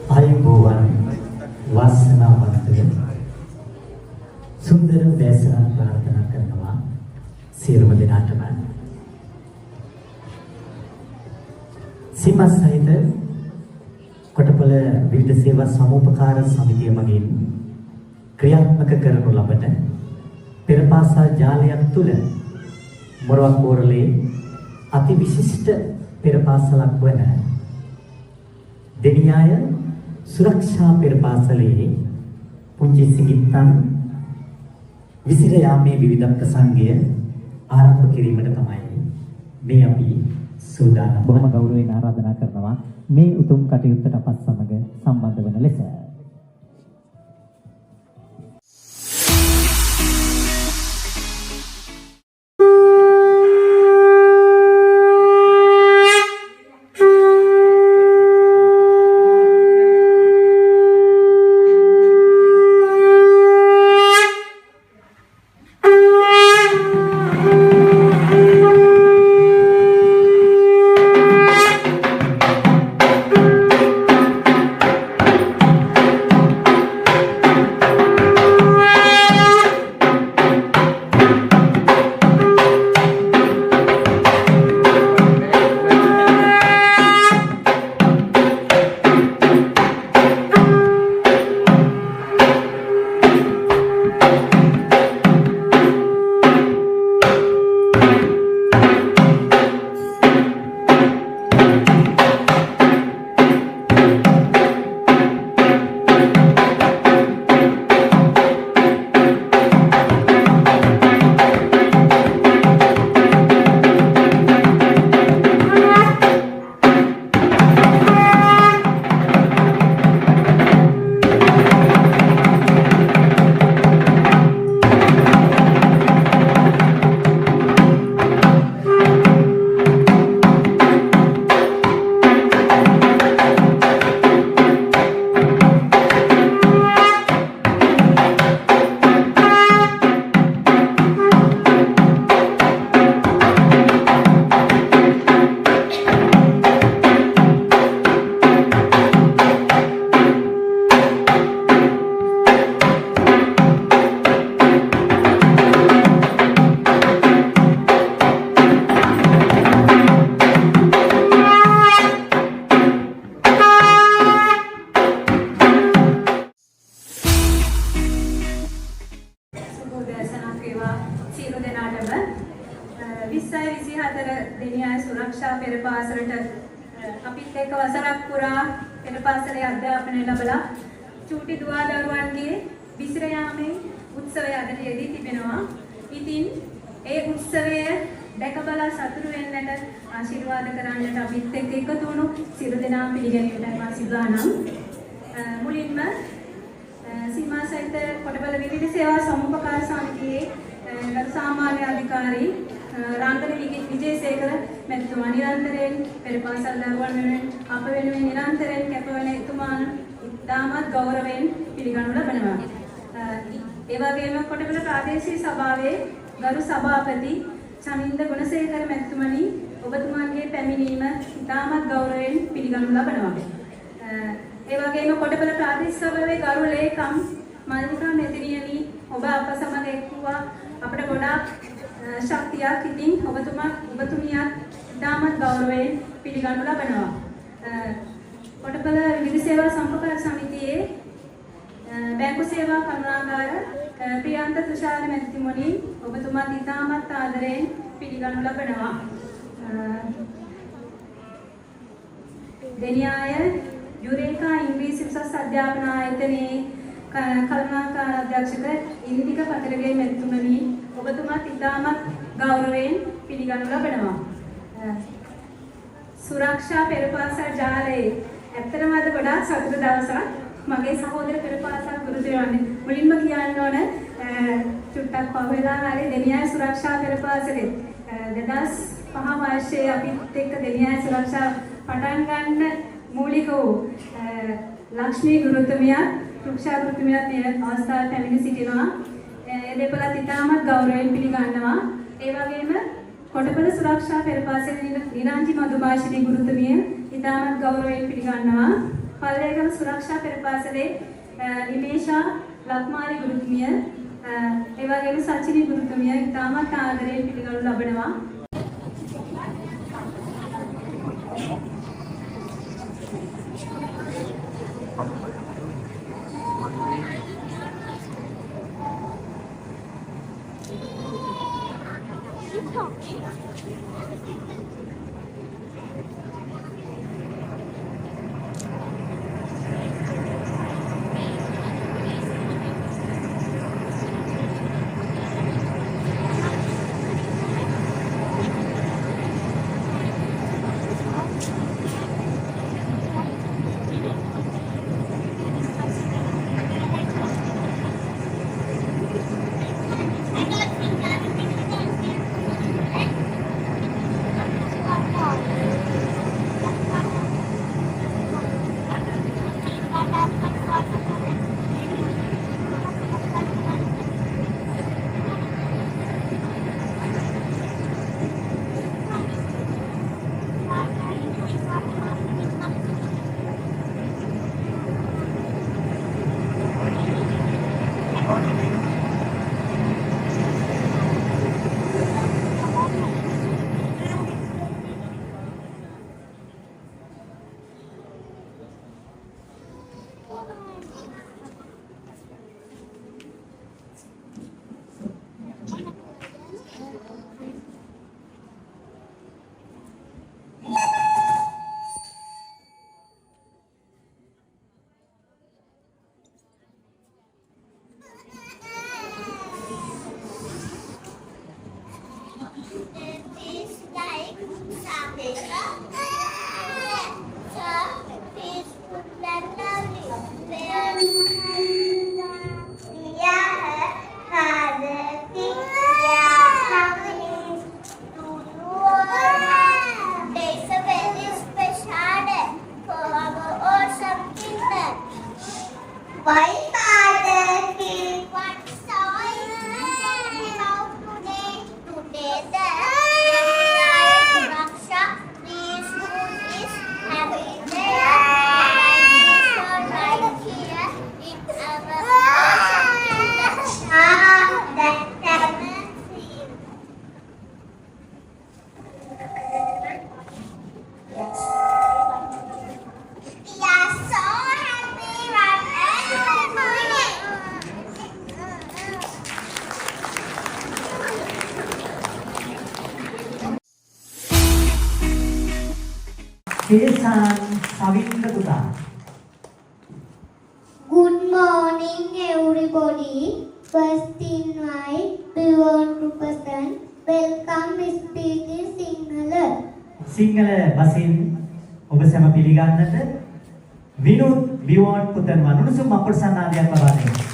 ආයුබෝවන් වාසනාවන්ත සුන්දර දේශනා ප්‍රාර්ථනා කරනවා සියලුම දෙනාටම සීමාසහිත කොටපල විවිධ සේවා සමූපකාර සමිතිය මගින් ක්‍රියාත්මක කරනු ලබන පෙරපාසල් ජාලයක් තුළ මොරවක් බෝරලේ අති විශිෂ්ට පෙරපාසලක් වන දෙනියාය සුරක්ෂා පෙරපාසලේ පුංචි සිඟිත්තන් විසිර යාමේ විවිධ ප්‍රසංගය ආරම්භ කිරීමට තමයි මේ අපි සූදානම්. බොහොම ගෞරවයෙන් ආරාධනා කරනවා මේ උතුම් කටයුත්තට අපත් සමග සම්බන්ධ වන ලෙස. දෙනියාය සුරක්ෂා පෙරපාසලට අපිත් එක්ක වසරක් පුරා පෙරපාසලේ අධ්‍යාපනය ලැබලා චූටි දුවා දරුවන්ගේ විසිර යාමේ උත්සවය අද යෙදී තිබෙනවා. ඉතින් ඒ උත්සවය දැක බලා සතුටු වෙන්නට ආශිර්වාද කරන්නට අපිත් එක්ක එකතු වුණු සියලු දෙනා පිළිගැනීමට මා සිදුවනම් මුලින්ම සීමාසහිත කොටබල විවිධ සේවා සමුපකාර සමිතියේ ගරු සාමාන්‍ය අධිකාරී රාන්දර විජේසේකර මැතිතුමා නිරන්තරයෙන් පෙරපාසල් දරුවන් වෙනුවෙන් අප වෙනුවෙන් නිරන්තරයෙන් කැපවෙන එතුමාන ඉතාමත් ගෞරවයෙන් පිළිගනු ලබනවා. ඒ වගේම කොටබල ප්‍රාදේශීය සභාවේ ගරු සභාපති චමින්ද ගුණසේකර මැතිතුමනි ඔබතුමාගේ පැමිණීම ඉතාමත් ගෞරවයෙන් පිළිගනු ලබනවා. ඒ වගේම කොටබල ප්‍රාදේශීය සභාවේ ගරු ලේකම් මල්ලිකා මෙදිරියනි ඔබ අප සමග එක්වුවා අපට ගොඩාක් ශක්තියක් ඉතින් ඔබතුමියත් ඉතාමත් ගෞරවයෙන් පිළිගනු ලබනවා. කොටබල විවිධ සේවා සම්පකාර සමිතියේ බැංකු සේවා කරුණාකාර ප්‍රියන්ත තුෂාර මැතිතුමනි ඔබතුමාත් ඉතාමත් ආදරයෙන් පිළිගනු ලබනවා. දෙනියාය යුරේකා ඉංග්‍රීසි උසස් අධ්‍යාපන ආයතනයේ කරුණාකාර අධ්‍යක්ෂක ඉන්දික පතරගේ මැතිතුමනි ඔබතුමාත් ඉතාමත් ගෞරවයෙන් පිළිගනු ලබනවා. සුරක්ෂා පෙරපාසල් ජාලයේ ඇත්තටම අද ගොඩාක් සතුට දවසක්. මගේ සහෝදර පෙර පාසල් ගුරුතුමනි මුලින්ම කියන්න ඕන චුට්ටක් පහවෙලා හරි දෙනියයි සුරක්ෂා පෙර පාසලේ 2005 වර්ෂයේ අපිත් එක්ක දෙනියයි සුරක්ෂා පටන් ගන්න මූලික වූ ලක්ෂ්මී ගුරුතුමිය රුක්ෂා ගුරුතුමියත් මේ අවස්ථාවට පැමිණ සිටිනවා. ඒ දෙපළත් ඉතාමත් ගෞරවයෙන් පිළිගන්නවා. ඒ වගේම කොටපළ සුරක්ෂා පෙර පාසලේ නිරංජි මధుභාෂිනී ගුරුතුමිය ඉතාමත් ගෞරවයෙන් පිළිගන්නවා. පල්ලේගම සුරක්ෂා පෙර පාසලේ ඉමේෂා ලක්මාරි ගුරුතුමිය ඒ වගේම සචිනී ගුරුතුමිය ඉතාමත් ආදරයෙන් පිළිගනු ලබනවා. Good morning, everybody. First invite, we want to present. Welcome, speaking Sinhala. Sinhala බසින් ඔබ සැම පිළිගන්නට විනුත් විවෝන් පුතන් වනුසුම් අපට සන්නාදයක් ලබා දෙනවා.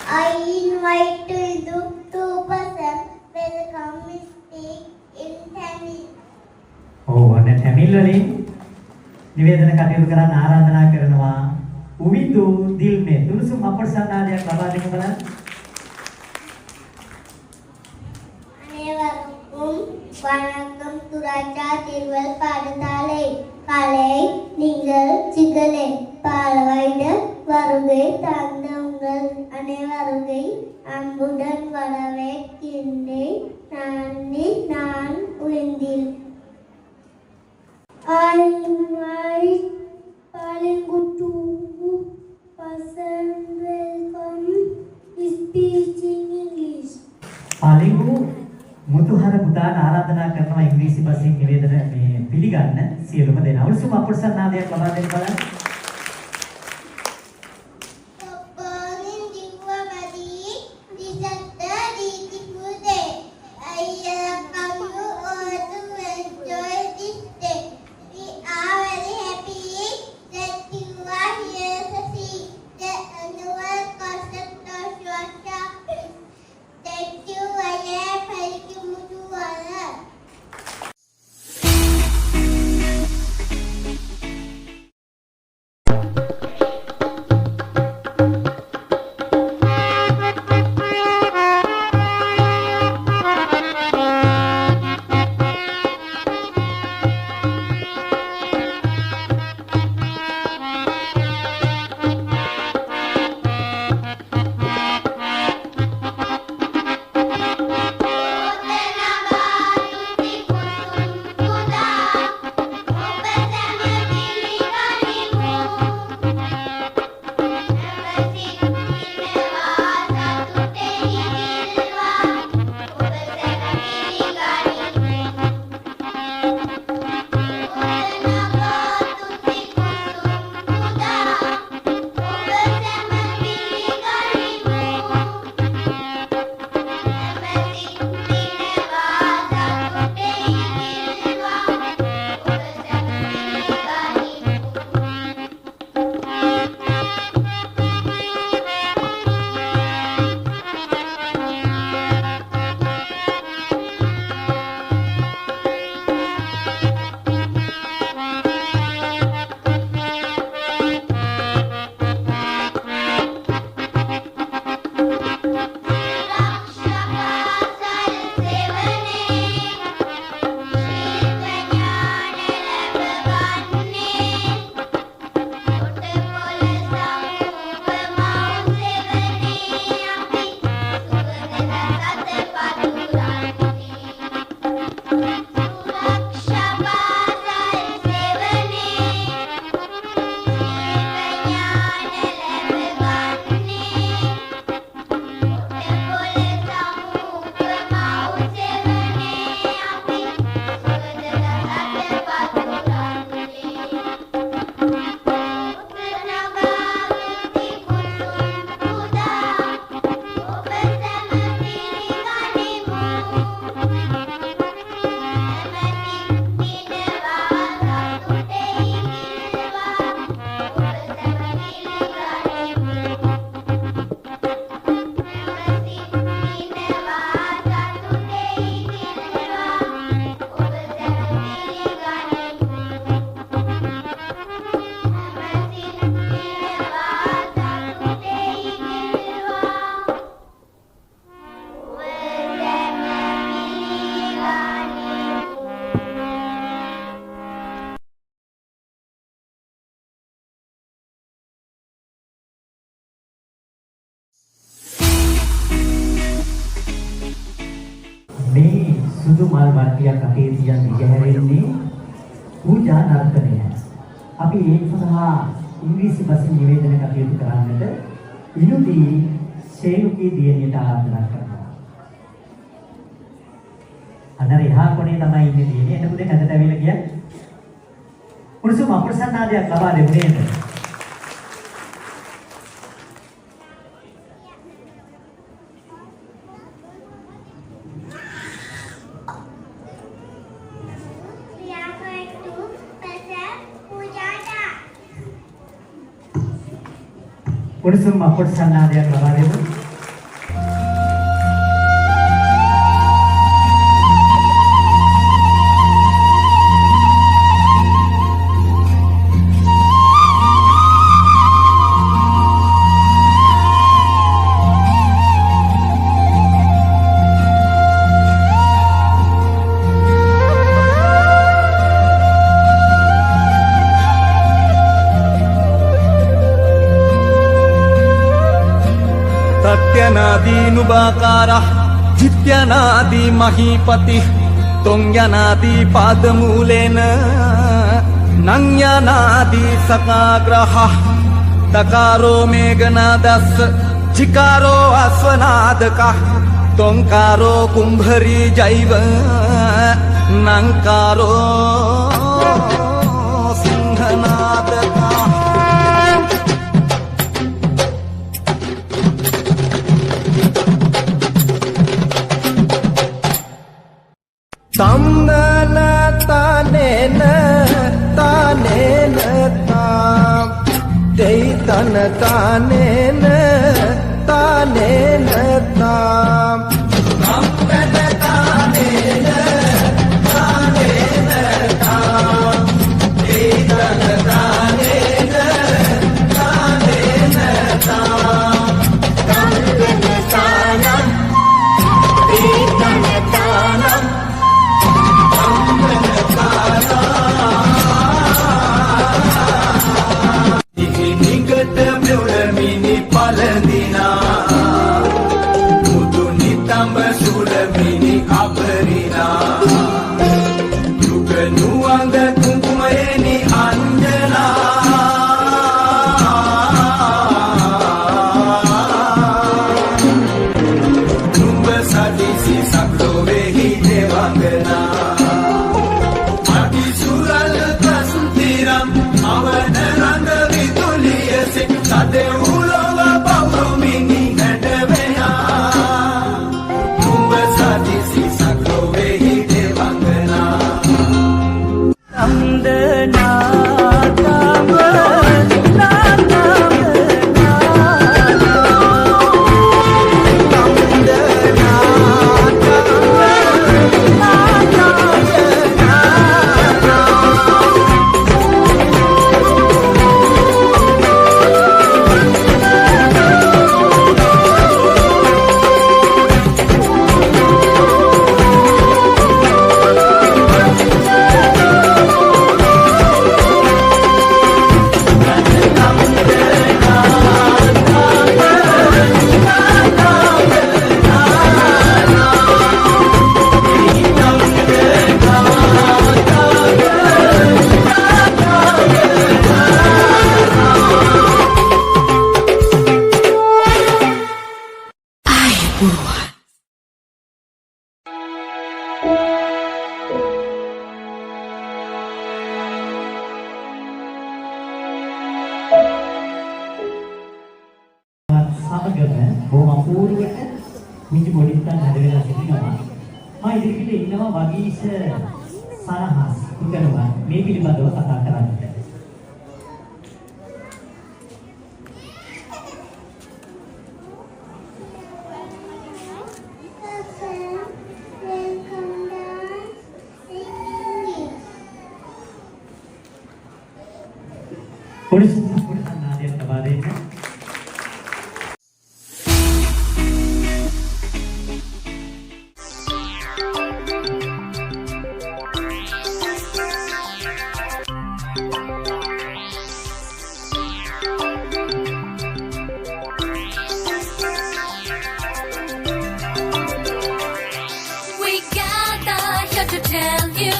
I invite you to person welcome speak in Tamil. ඔන්න තමිල් වලින් නිවේදන කටයුතු කරන්න ආරාධනා කරනවා. උවිදු දිල්මේ තුනුසුම් අපට සන්නාදයක් ලබා දෙන්න බලන්න. அனைவருக்கும் வணக்கம். துராஜா திருவல் பாடசாலை கலை நீங்கள் சிகலை பாலவைட வருகை தந்த உங்கள் அனைவருகை அன்புடன் வரவேற்கின்றேன். நன்றி. நான் உயர்ந்தேன். I invite Palingu to person welcome speaking English. පාලිඟු මුතුහර පුතාට ආරාධනා කරනවා ඉංග්‍රීසි භාෂෙන් නිවේදන මේ පිළිගන්න සියලුම දෙනා. උණුසුම අප්‍රසන්නාදයක් ලබා දෙන්න බලන්න. මේ සුදු මල් වට්ටියක් අතේ තියන් ඉගහැරෙන්නේ පූජා නර්තනය. අපි ඒ සඳහා ඉංග්‍රීසි භාෂෙන් නිවේදන කටයුතු කරන්නට ඉනුදී ශේරුකී දියණියට ආරාධනා කරනවා. අnder එහා කොනේ තමයි ඉන්නේ දියණිය. එතකොට ඇදට ඇවිල්ලා ගියා. උණුසුම අප්‍රසන්නාදයක් ලබා දෙමු නේද? උණුසුම් අප්‍රසන්නාදයක් ලබා දෙමු. सत्यनादीनुबाकारः जित्यनादि महीपतिः त्वं यनादि पादमूलेन नंयनादि सकाग्रह तकारो मेघनादस् जिकारो अश्वनादकः तोंकारो कुंभरी जैव नंकारो सिंहनादकः तमन तानेन तानेन ताम देतन तानेन तानेन ताम तमन तानेन तानेन ताम देतन तानेन तानेन ताम तमन तानम देतन तानम निकट म्युळमिनि पलदिना मुदुनि तंब सुलमिनि अपरिना युगनु अंग कुंकुमयनि अंजना नुंब सदिसि सक्लोवेहि देवांगना අවන රඟ විදුලියසේ සදෙව්ලොව පවුමිනි නැටවෙනා නුඹ සදිසි සක්ලොවෙහි දෙවංගනා නන්දනා සමගම බොහොම අපූර්වට මිනි පොඩිත්තන් හැදෙලා සිටිනවා. මා ඉදිරියට ඉන්නවා වගීෂ සරහස් කුකරුවන් මේ පිළිබඳව කතා කරන්නට. පොලිස් නාදයට ලබා දෙන්න. To tell you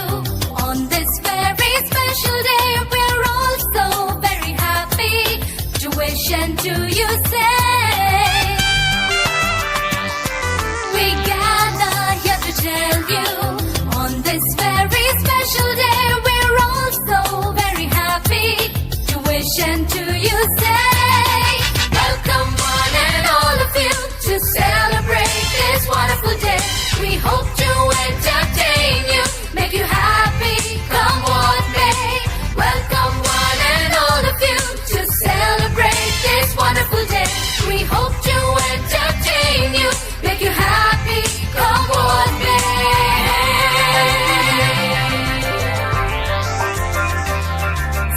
on this very special day, we're all so very happy to wish and to you say we gather here to tell you on this very special day, we're all so very happy to wish and to you say welcome one and all of you to celebrate this wonderful day. We hope to entertain you, make you happy, come what may. Welcome one and all of you to celebrate this wonderful day. We hope to entertain you, make you happy, come what may.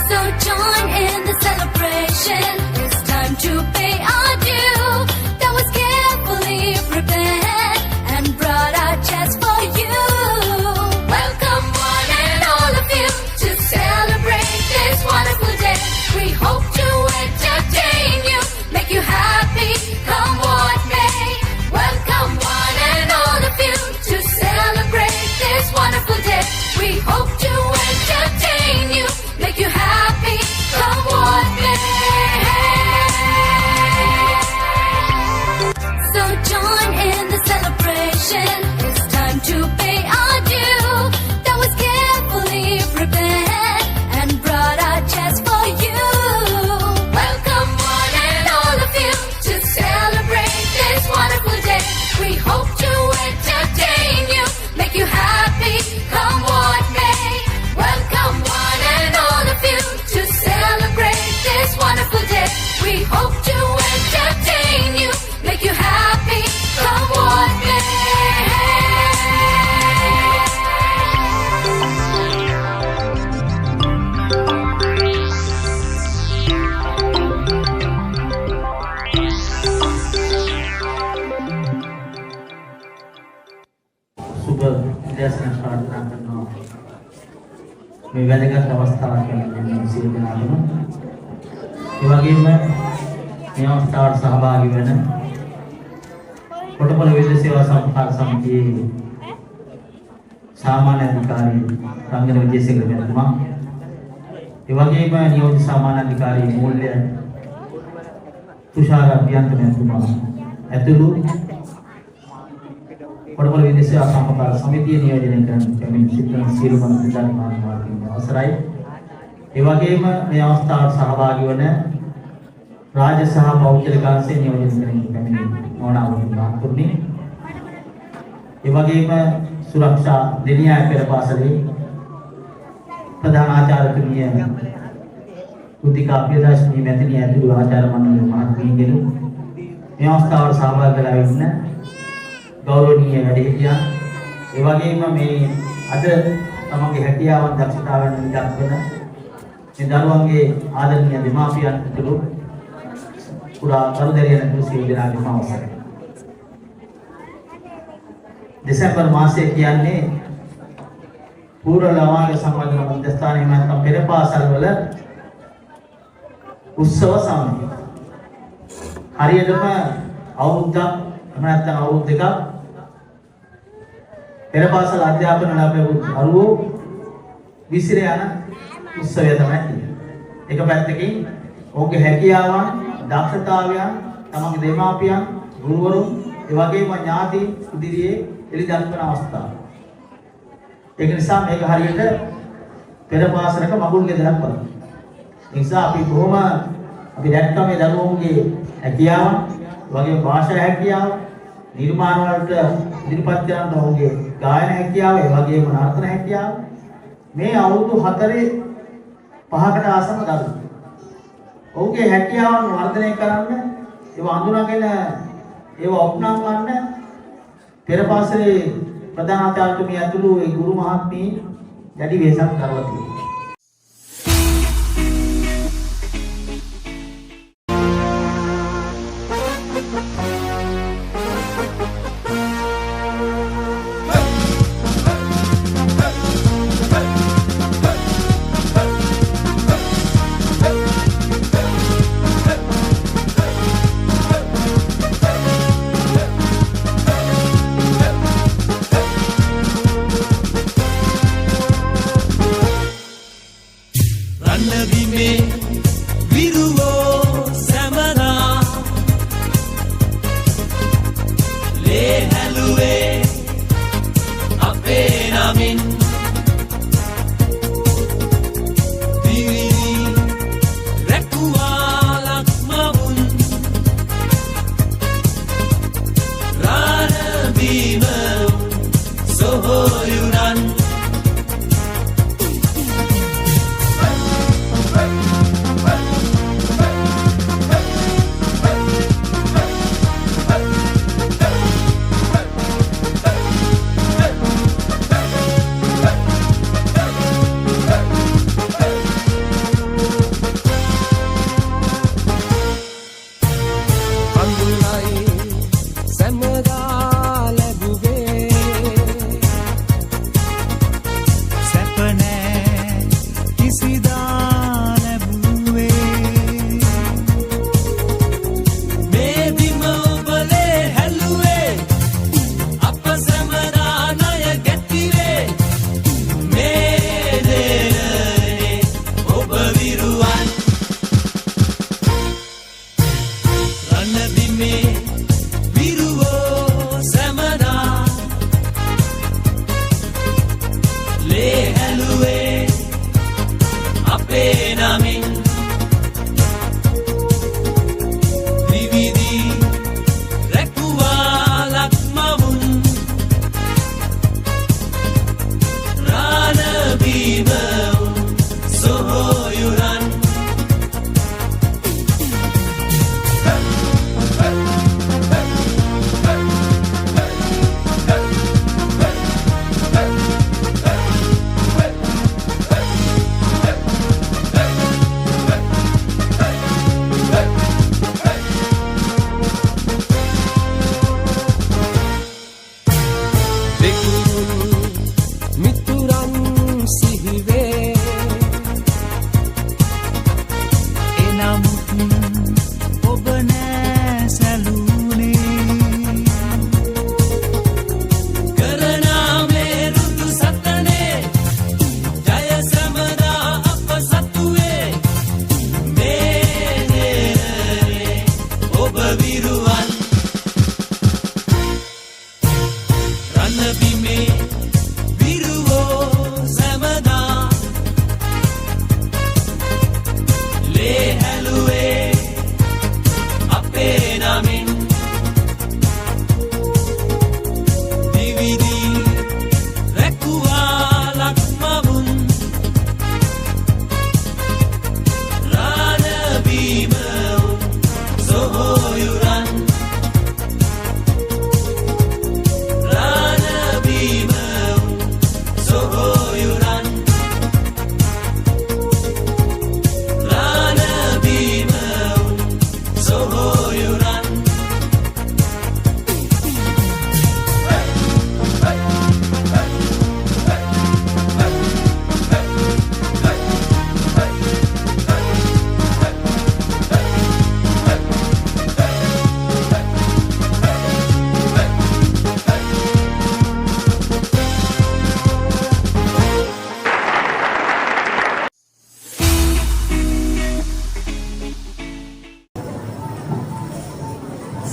So join in the celebration, it's time to pay our due. That was carefully prepared and brought our chest මේ වැදගත් අවස්ථාවක් ගැන සියලු දෙනාම ඒ වගේම මේ අවස්ථාවට සහභාගී වෙන කොටපොළ විද්‍යා සේවා සම්පාද සමිතියේ සාමාන්‍ය අධිකාරී රංගන විජේසේකර මහත්මයා ඒ වගේම නියෝජිත සාමාන්‍ය අධිකාරී මූල්‍ය තුෂාර අභ්‍යන්තර මහත්මයා ඇතුළු කොටපොළ විද්‍යා සේවා සම්පාද සමිතිය නියෝජනය කරන කමිටු සිටින සියලුම අධිකාරී මහත්මයාගේ අවසරයි. ඒ වගේම මේ අවස්ථාවට සහභාගී වන රාජ්‍ය සහ පෞද්ගලික අංශයේ නියෝජනය කරන කමිටු මොණාවුන් මහත්තුනි. ඒ වගේම සුරක්ෂා දෙනියාය පෙර පාසලේ ප්‍රධාන ආචාර්යතුමිය උතිකා ප්‍රදර්ශනී මැතිණිය ඇතුළු ආචාර්ය මණ්ඩල මහත්මියගෙනු මේ අවස්ථාවට සහභාගී වෙලා ඉන්න ගෞරවනීය වැඩිහිටියන් ඒ වගේම මේ අද තමන්ගේ හැකියාවන් දක්ෂතාවයන් දක්වන මේ දරුවන්ගේ ආදරණීය දෙමාපියන් ඇතුළු පුරා කරුදැරියන් සියලු දෙනාගේම අවසරයි. දෙසැම්බර් මාසයේ කියන්නේ පූර්ව ළමාගේ සම්බන්ධ මධ්‍යස්ථානයේ නැත්නම් පෙර පාසල් වල උත්සව සමය. හරියටම අවුරුද්දක් නැත්නම් අවුරුදු දෙකක් පෙර පාසල් අධ්‍යාපන ලැබපු දරුවෝ විසිර යන උත්සවය තමයි කියන්නේ. එක පැත්තකින් ඔවුන්ගේ හැකියාවන්, දක්ෂතාවයන්, තමන්ගේ දෙමාපියන්, ගුරුවරුන්, ඒ වගේම ඥාති ඉදිරියේ එළිදක්වන අවස්ථාව. ඒක නිසා මේක හරියට පෙර පාසලක මගුල් ගෙදරක් වගේ. ඒ නිසා අපි කොහොම අපි දැක්කම මේ දරුවන්ගේ හැකියාවන්, වගේම භාෂා හැකියාව, නිර්මාණ වලට ඉදිරිපත් කරන ඔවුන්ගේ ගායන හැකියාව, ඒ වගේම නර්තන හැකියාව මේ අවුරුදු 4-5කට ආසන්න දරුවෝ. ඔවුන්ගේ හැකියාවන් වර්ධනය කරන්න, ඒවා අඳුනගෙන ඒවා ඔප්නම්වන්න පෙර පාසලේ ප්‍රධාන ආචාර්යතුමිය ඇතුළු ඒ ගුරු මහත්මිය දැඩි වෙහෙසක් කරලා තියෙනවා.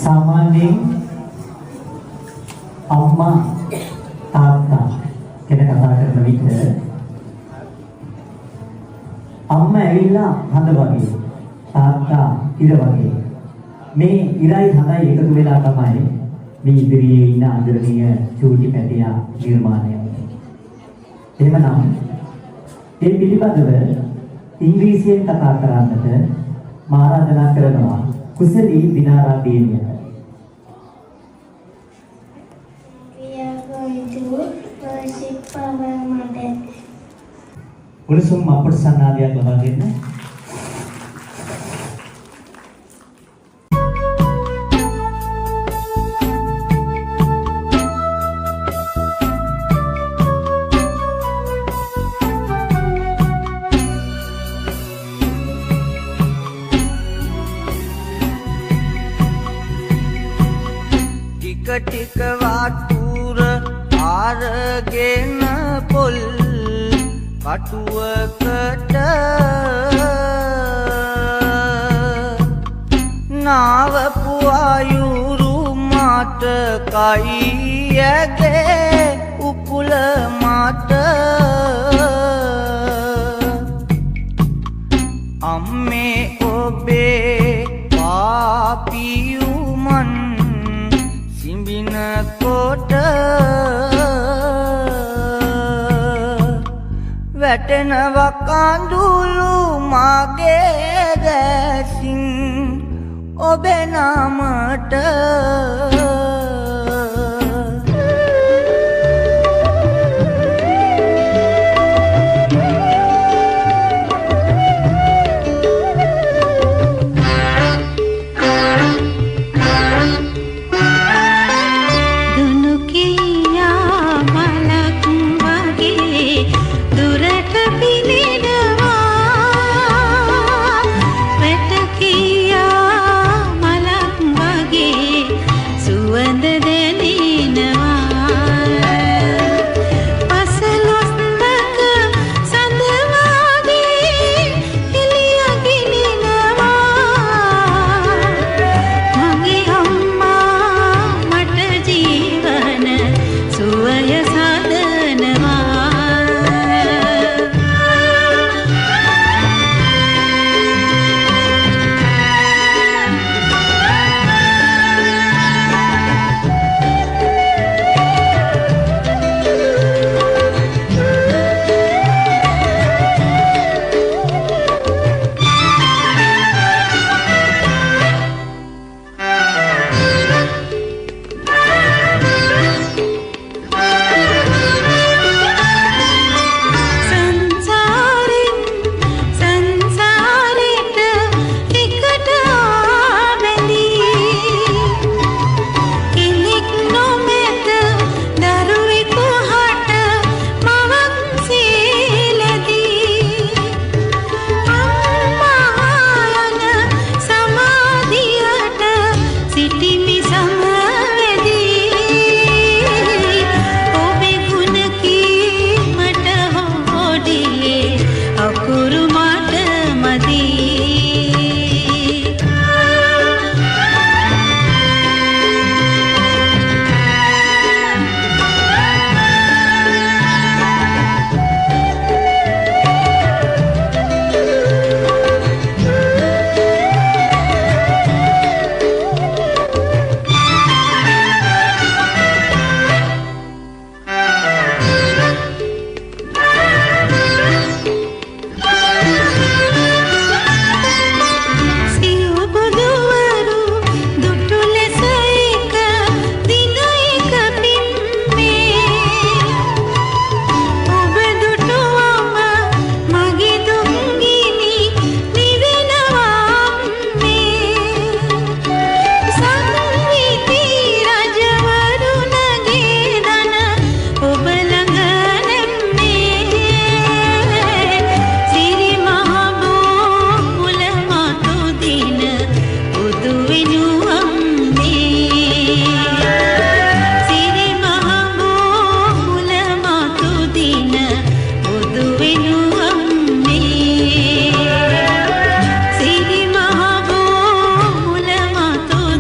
සාමාන්‍යයෙන් අම්මා තාත්තා ගැන කතා කරන විට අම්මා ඇවිල්ලා හඳ වගේ තාත්තා ඉර වගේ මේ ඉරයි හඳයි එකතු වෙලා තමයි මේ ඉදිරියේ ඉන්න ආදරණීය චූටි පැටියා නිර්මාණය වෙන්නේ. එහෙමනම් මේ පිළිබඳව ඉංග්‍රීසියෙන් කතා කරන්නට මා ආරාධනා කරනවා කුසලී දිනාරා දේවියට. We are going to worship our mother. උණුසුම් අපට සන්නාදයක් ලබා දෙන්න. ටික වාට්ටුර ආරගෙන පොල් කටුවකට නාවපු ආයුරු මට කයියගේ උකුල මට අම්මේ ඔබේ පාපියුමන් සිඹින කොට වැටෙනව කඳුළු මගේ දැසින් ඔබේ නාමට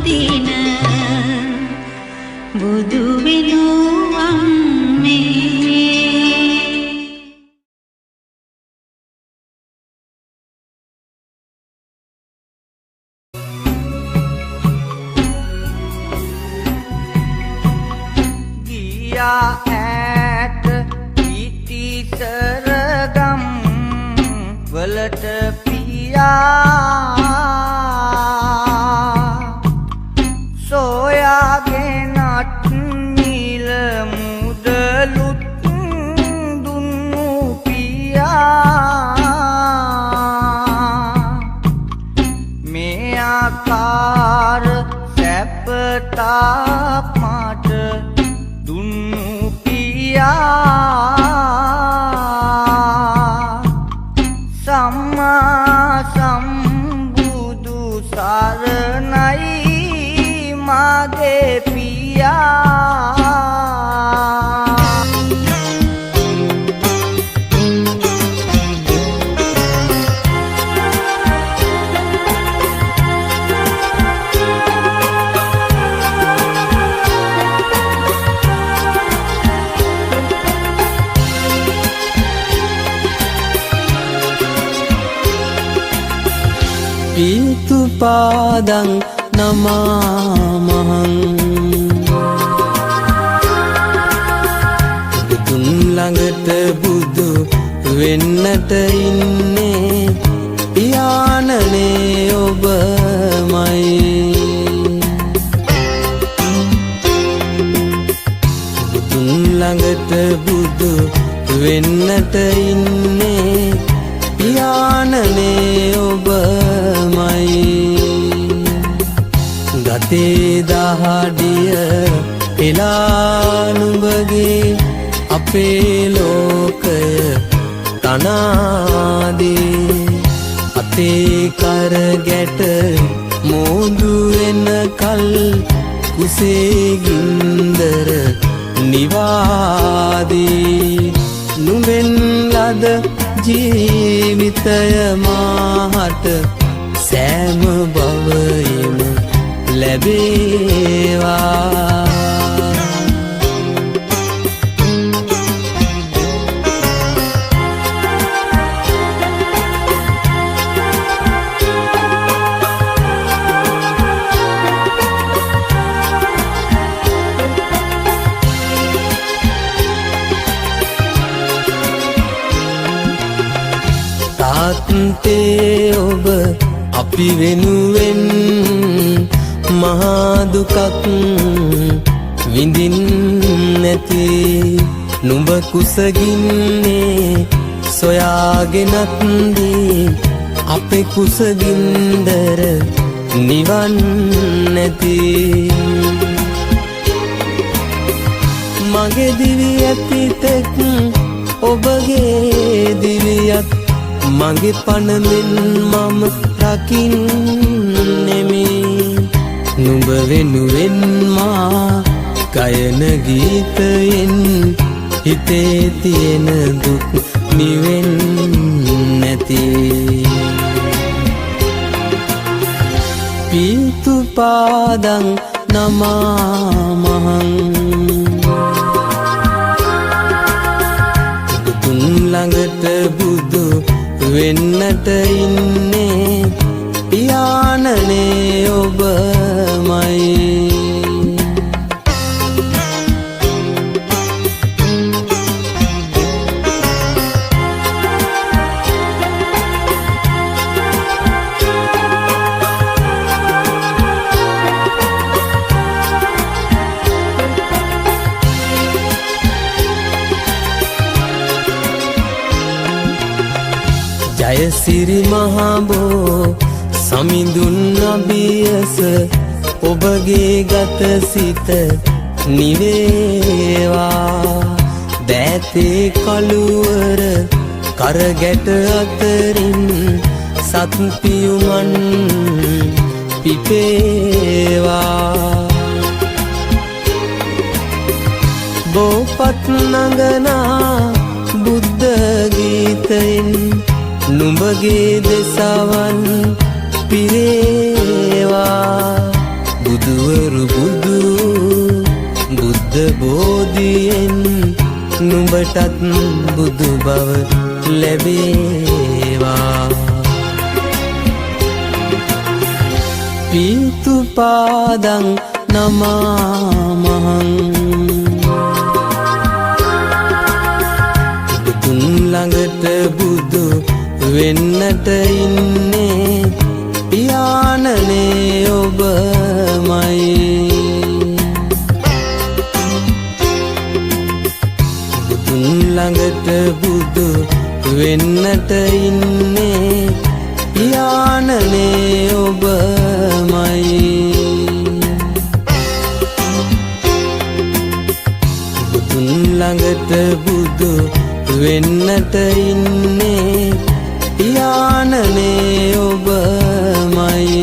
දින පියා ඈත පිටිසරගම් වලට පියා සොයාගෙනත් නිල මුදලුත් දුන්නු පියා මේ ආකාර සැපතක් මට දුන්නු පියා සම්මා සම්බුදු සරණයි මාගේ පියා pintu padang namamahang බුදුන් ළඟට බුදු වෙන්නට ඉන්නේ පියාණනේ ඔබමයි බුදුන් ළඟට බුදු වෙන්නට ඉන්නේ පියාණනේ ඔබමයි ගතේ දහඩිය එලා නුඹගේ අපේ ලෝකය තනාදී අතේ කර ගැට මෝදු වෙනකල් කුසේ ගින්දර නිවාදී නුඹෙන් ලද ජීවිතය මාහට සෑම භවයෙම ලැබේවා තාත්තේ ඔබ අපි වෙනුවෙන් මහා දුකක් විඳින් නැති නුඹ කුසගින්නේ සොයාගෙනත් දී අපේ කුසගින්දර නිවන් නැති මගේ දිවි ඇතිතෙක් ඔබගේ දිවියත් මගේ පණමෙන් මම රකින්නෙමි නුඹ වෙනුවෙන් මා ගයන ගීතයෙන් හිතේ තියෙන දුක් නිවෙන් නැති පින්තු පාදං නමාමහං බුදුන් ළඟට බුදු වෙන්නට ඉන්නේ පියාණනේ ඔබමයි ජයසිරි මහබෝ සමිඳුන් අභියස ඔබගේ ගත සිත නිවේවා දෑතේ කළුවර කරගැට අතරින් සත්පියුමන් පිපේවා බෝපත් නගනා බුද්ධ ගීතයෙන් නුඹගේ දෙසවන් පිරේවා බුදුවරු බුදු බුද්ධ බෝධියෙන් නුඹටත් බුදු බව ලැබේවා පින්තු පාදං නමාමහං බුදු වෙන්නට ඉන්නේ පියාණනේ ඔබමයි. බුදුන් ළඟට බුදු වෙන්නට ඉන්නේ පියාණනේ ඔබමයි. බුදුන් ළඟට බුදු වෙන්නට ඉන්නේ පියාණනේ ඔබමයි.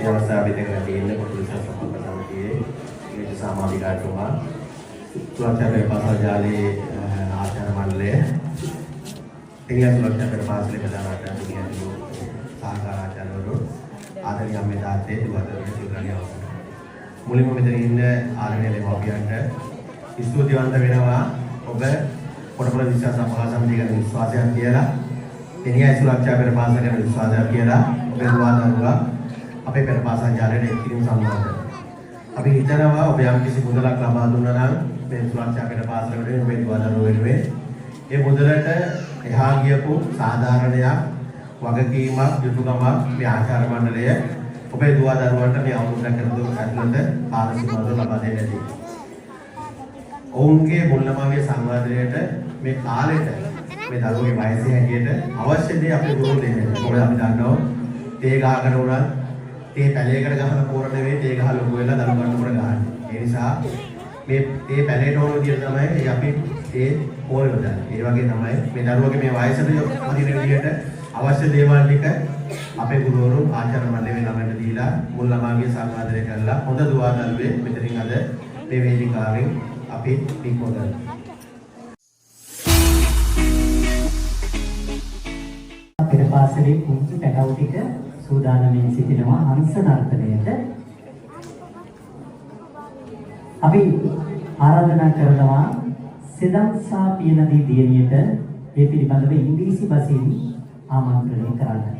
අවස්ථාවේදී තියෙන පොදු සම්පූර්ණ සමිතියේ ඒ සමාජිකාතුමා සුරක්ෂා පෙරපාසල් ජාලයේ ආචාර්ය මණ්ඩලය ඉංග්‍රීසි සුරක්ෂා පෙරපාසලේ ප්‍රධාන ආචාර්ය කියන සහකාර ආචාර්යවරු ආදරණීය මේ දාතේ දුවදරුවෝ සිවුරණිය අවසන්. මුලින්ම මෙතන ඉන්න ආදරණීය දෙමව්පියන්ට ස්තුතිවන්ත වෙනවා. ඔබ පොඩපොළ විශ්වාස සභා සමිතිය ගැන විශ්වාසයක් කියලා දෙනියයි සුරක්ෂා පෙරපාසල ගැන විශ්වාසයක් කියලා ඔබේ දුවදරුවා අපේ පෙරපාසල් ජාලයට එක්කිරීම සම්බන්ධව අපි හිතනවා ඔබ යම් කිසි මුදලක් ලබා දුන්නා නම් මේ සුරක්ෂා පෙරපාසල වෙනුවෙන් ඔබේ දුවදරුවෝ වෙනුවෙන් ඒ මුදලට එහා ගියපු සාධාරණයක් වගකීමක් යුතුයකමක් මේ ආචාර්ය මණ්ඩලය ඔබේ දුවදරුවන්ට මේ අවුරුද්දක් කරදු ඇතුළත පාරිශුද්ධ ලබා දෙන්නදී ඔවුන්ගේ මුල්ලමගේ සංවාදයට මේ කාලෙට මේ දරුවගේ වයසේ හැටියට අවශ්‍ය දේ අපි දුරු දෙන්නේ. මොකද අපි දන්නවා තේ ගහකට උනත් තේ පැලයකට ගහන පොර නෙවෙයි තේ ගහ ලොකු වෙලා දරු ගන්න පොර ගහන්නේ. ඒ නිසා මේ තේ පැලේට ඕන විදිහට තමයි අපි තේ පොර යොදන්නේ. ඒ වගේ තමයි මේ දරුවගේ මේ වයසට වදින විදිහට අවශ්‍ය දේවල් ටික අපේ ගුරුවරු ආචාර්ය මණ්ඩලයේ ළමයින්ට දීලා මුල් ළමාගේ සංවාදනය කරලා හොඳ දුවදරුවේ මෙතනින් අද මේ වේදිකාවෙන් අපි පිටකොටන පෙරපාසලේ කුංචි පැටවු ටික සූදානම්ින් සිටිනවා හංස නර්තනයට. අපි ආරාධනා කරනවා සෙදම්සා පියනදී දියණියට මේ පිළිබඳව ඉංග්‍රීසි භාෂෙන් ආමන්ත්‍රණය කරන්නට.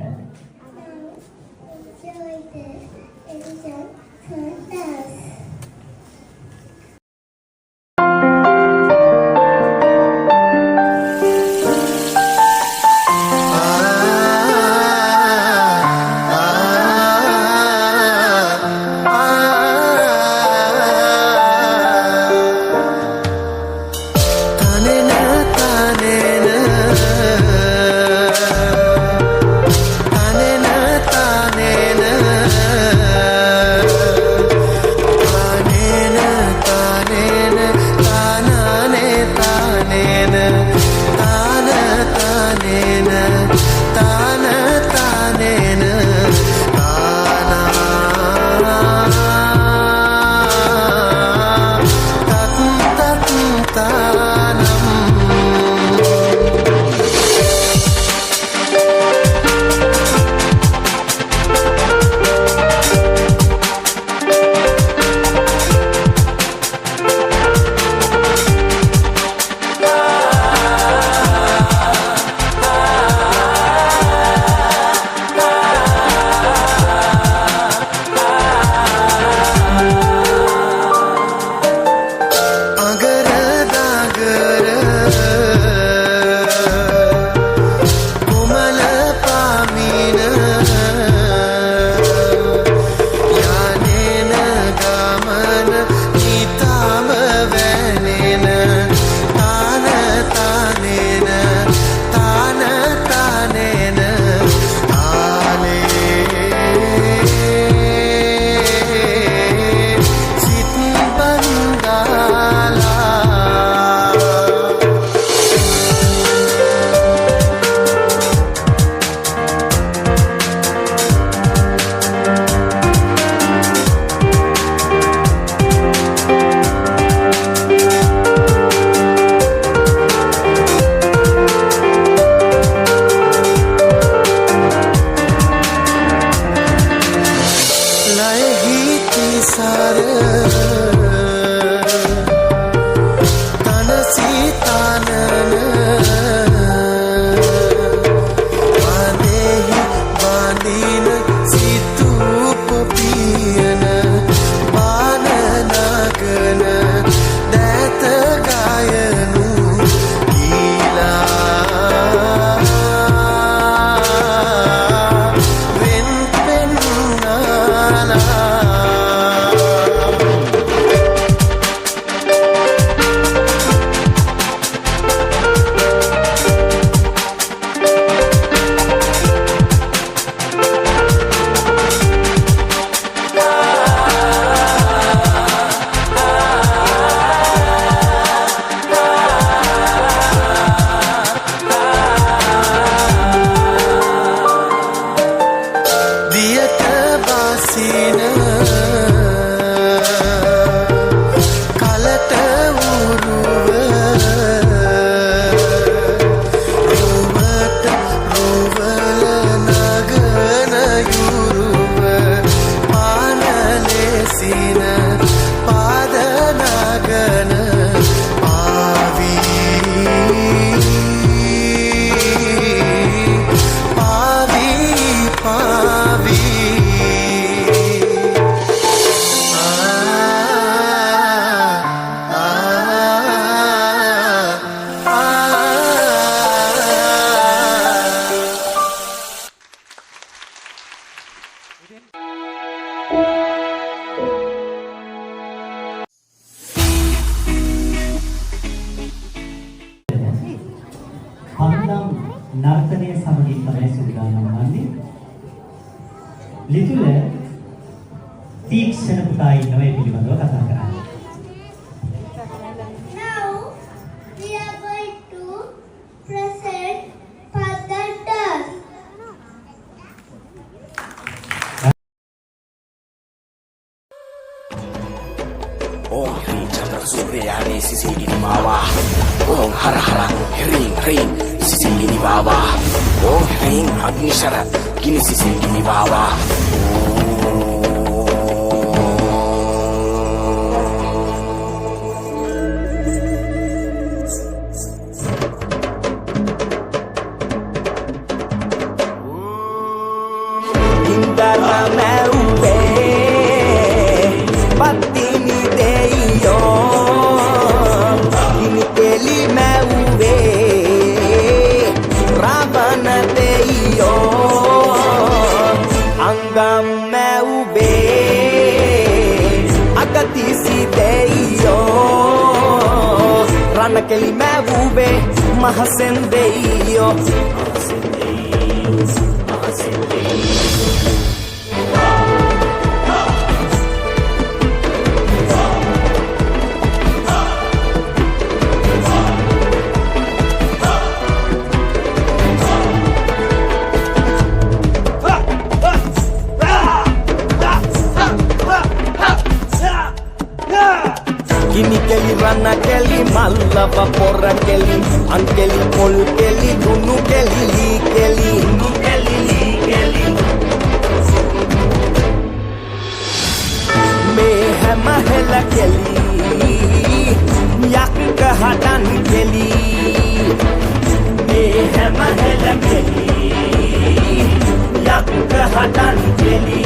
නර්තනයේ සමගින් තමයි සූදානම් වන්නේ. ලිතුල තීක්ෂණ පුතා ඉන්නවා ඒ පිළිබඳව කතා කරන්න. Now we are going to present Father Dust. Om Hring Chandra Suryani sisi ini bawah. Om Hara Hara Hring Hring sisi ini bawah. Om Hring Agni Shara kini sisi ini bawah. Indara merupe patini deyo ini keli merupe ravana deyo angam merupe agatisi deyo rana keli merupe mahasen deyo Kini keli rana keli malava porra keli ankeli pol keli dunu keli li keli me hamahela keli yak kahadan keli me hamahela keli yak kahadan keli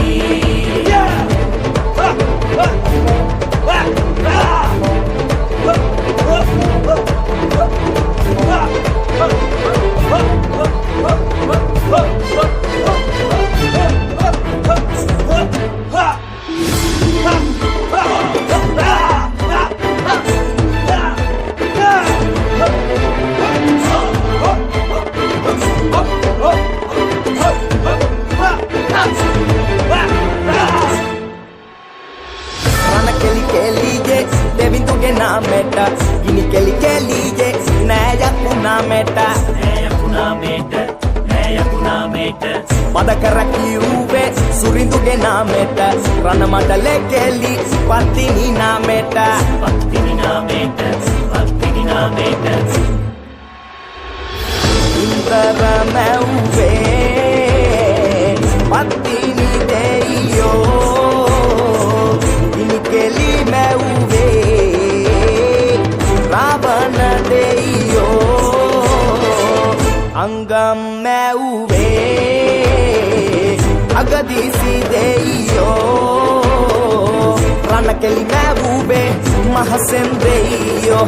meta ini keli keli je naya kuna meta madakara kiuve surinduge na meta rana madale keli patini na meta indara meuve patini deyo ini keli meuve ravana deyo angam meuve agadisi deyo rana keli meuve mahasen deyo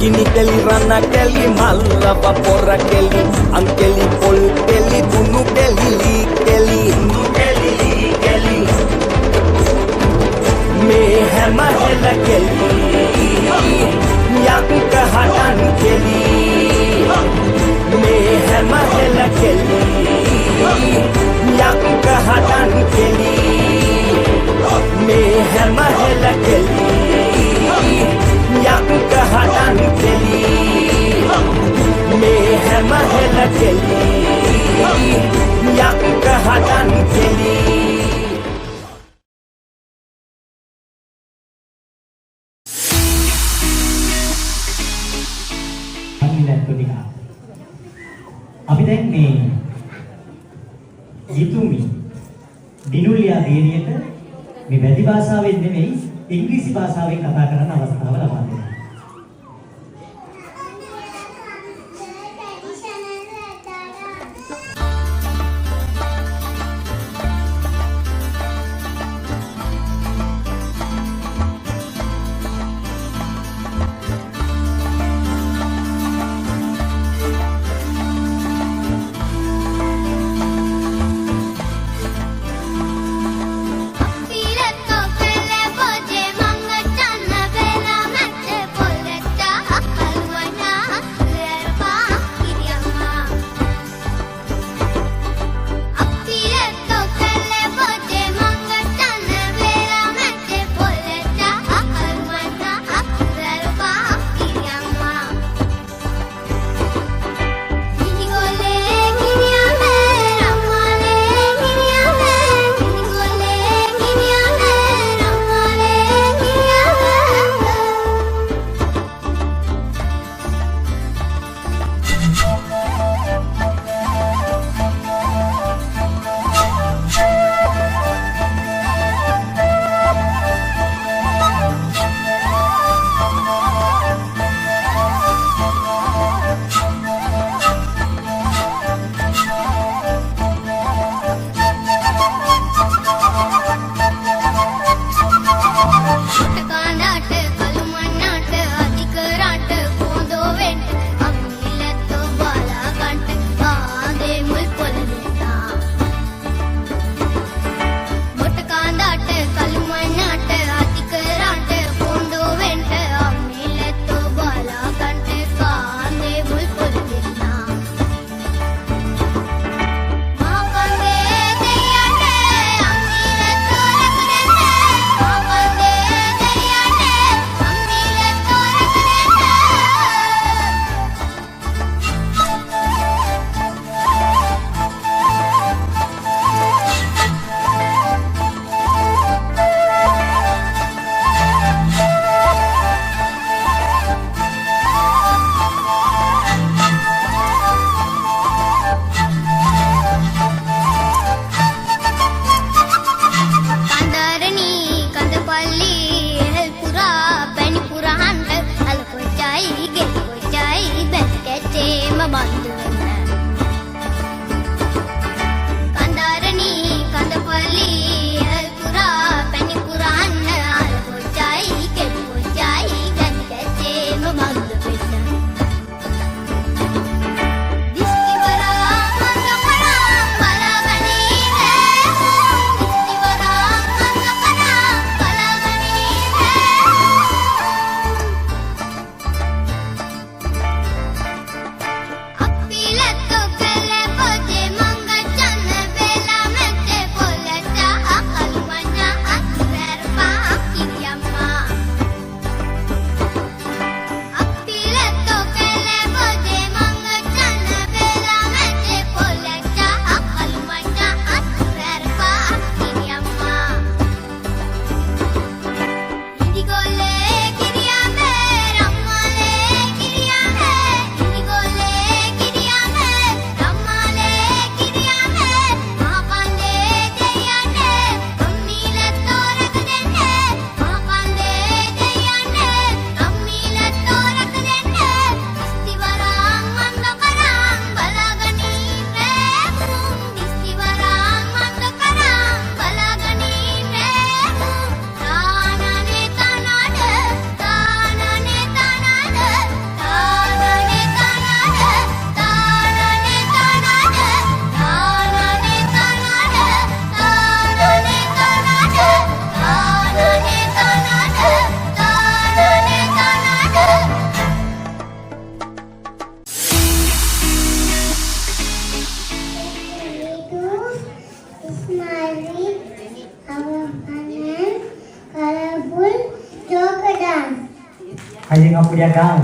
Kini keli rana keli malava porra keli ankeli pol keli dunu keli li keli me hamahela keli yak kahadan keli me hamahela keli yak kahadan keli me hamahela keli yak kahadan keli me hamahela keli yak kahadan keli අපි දැන් මේ ගීතුමි දිනුලියා දේනියට මේ වැදි භාෂාවෙන් නෙමෙයි ඉංග්‍රීසි භාෂාවෙන් කතා කරන්න අවස්ථාව ලබා දෙනවා. Aí nga punya gang.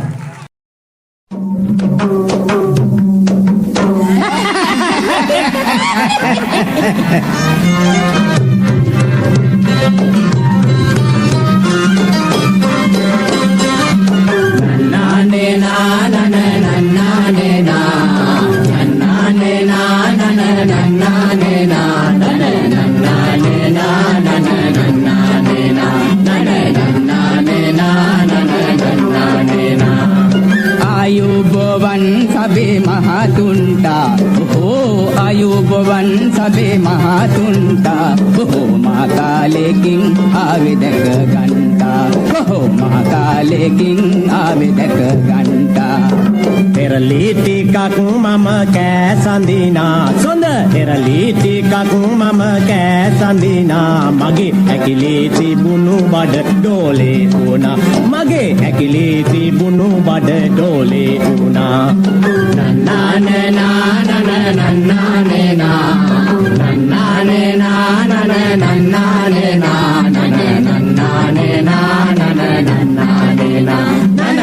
ආයුබෝවන් සබේ මහතුන්ටා ආයුබෝවන් සබේ මහතුන්ටා මහා කාලෙකින් ආවේ දැක ගන්ටා මහා කාලෙකින් ආවේ දැක ගන්ටා පෙරලි ටිකක් මම කෑසඳිනා සොඳ පෙරලි ටිකක් මම කෑසඳිනා මගේ ඇකිලි තිබුණු බඩ ඩෝලේ වුණා මගේ ඇකිලි තිබුණු බඩ ඩෝලේ වුණා නන්නානේ නානනේ නන්නානේ නන්නානේ නානනේ නන්නානේ නානනේ නන්නානේ නානනේ නන්නානේ නානනේ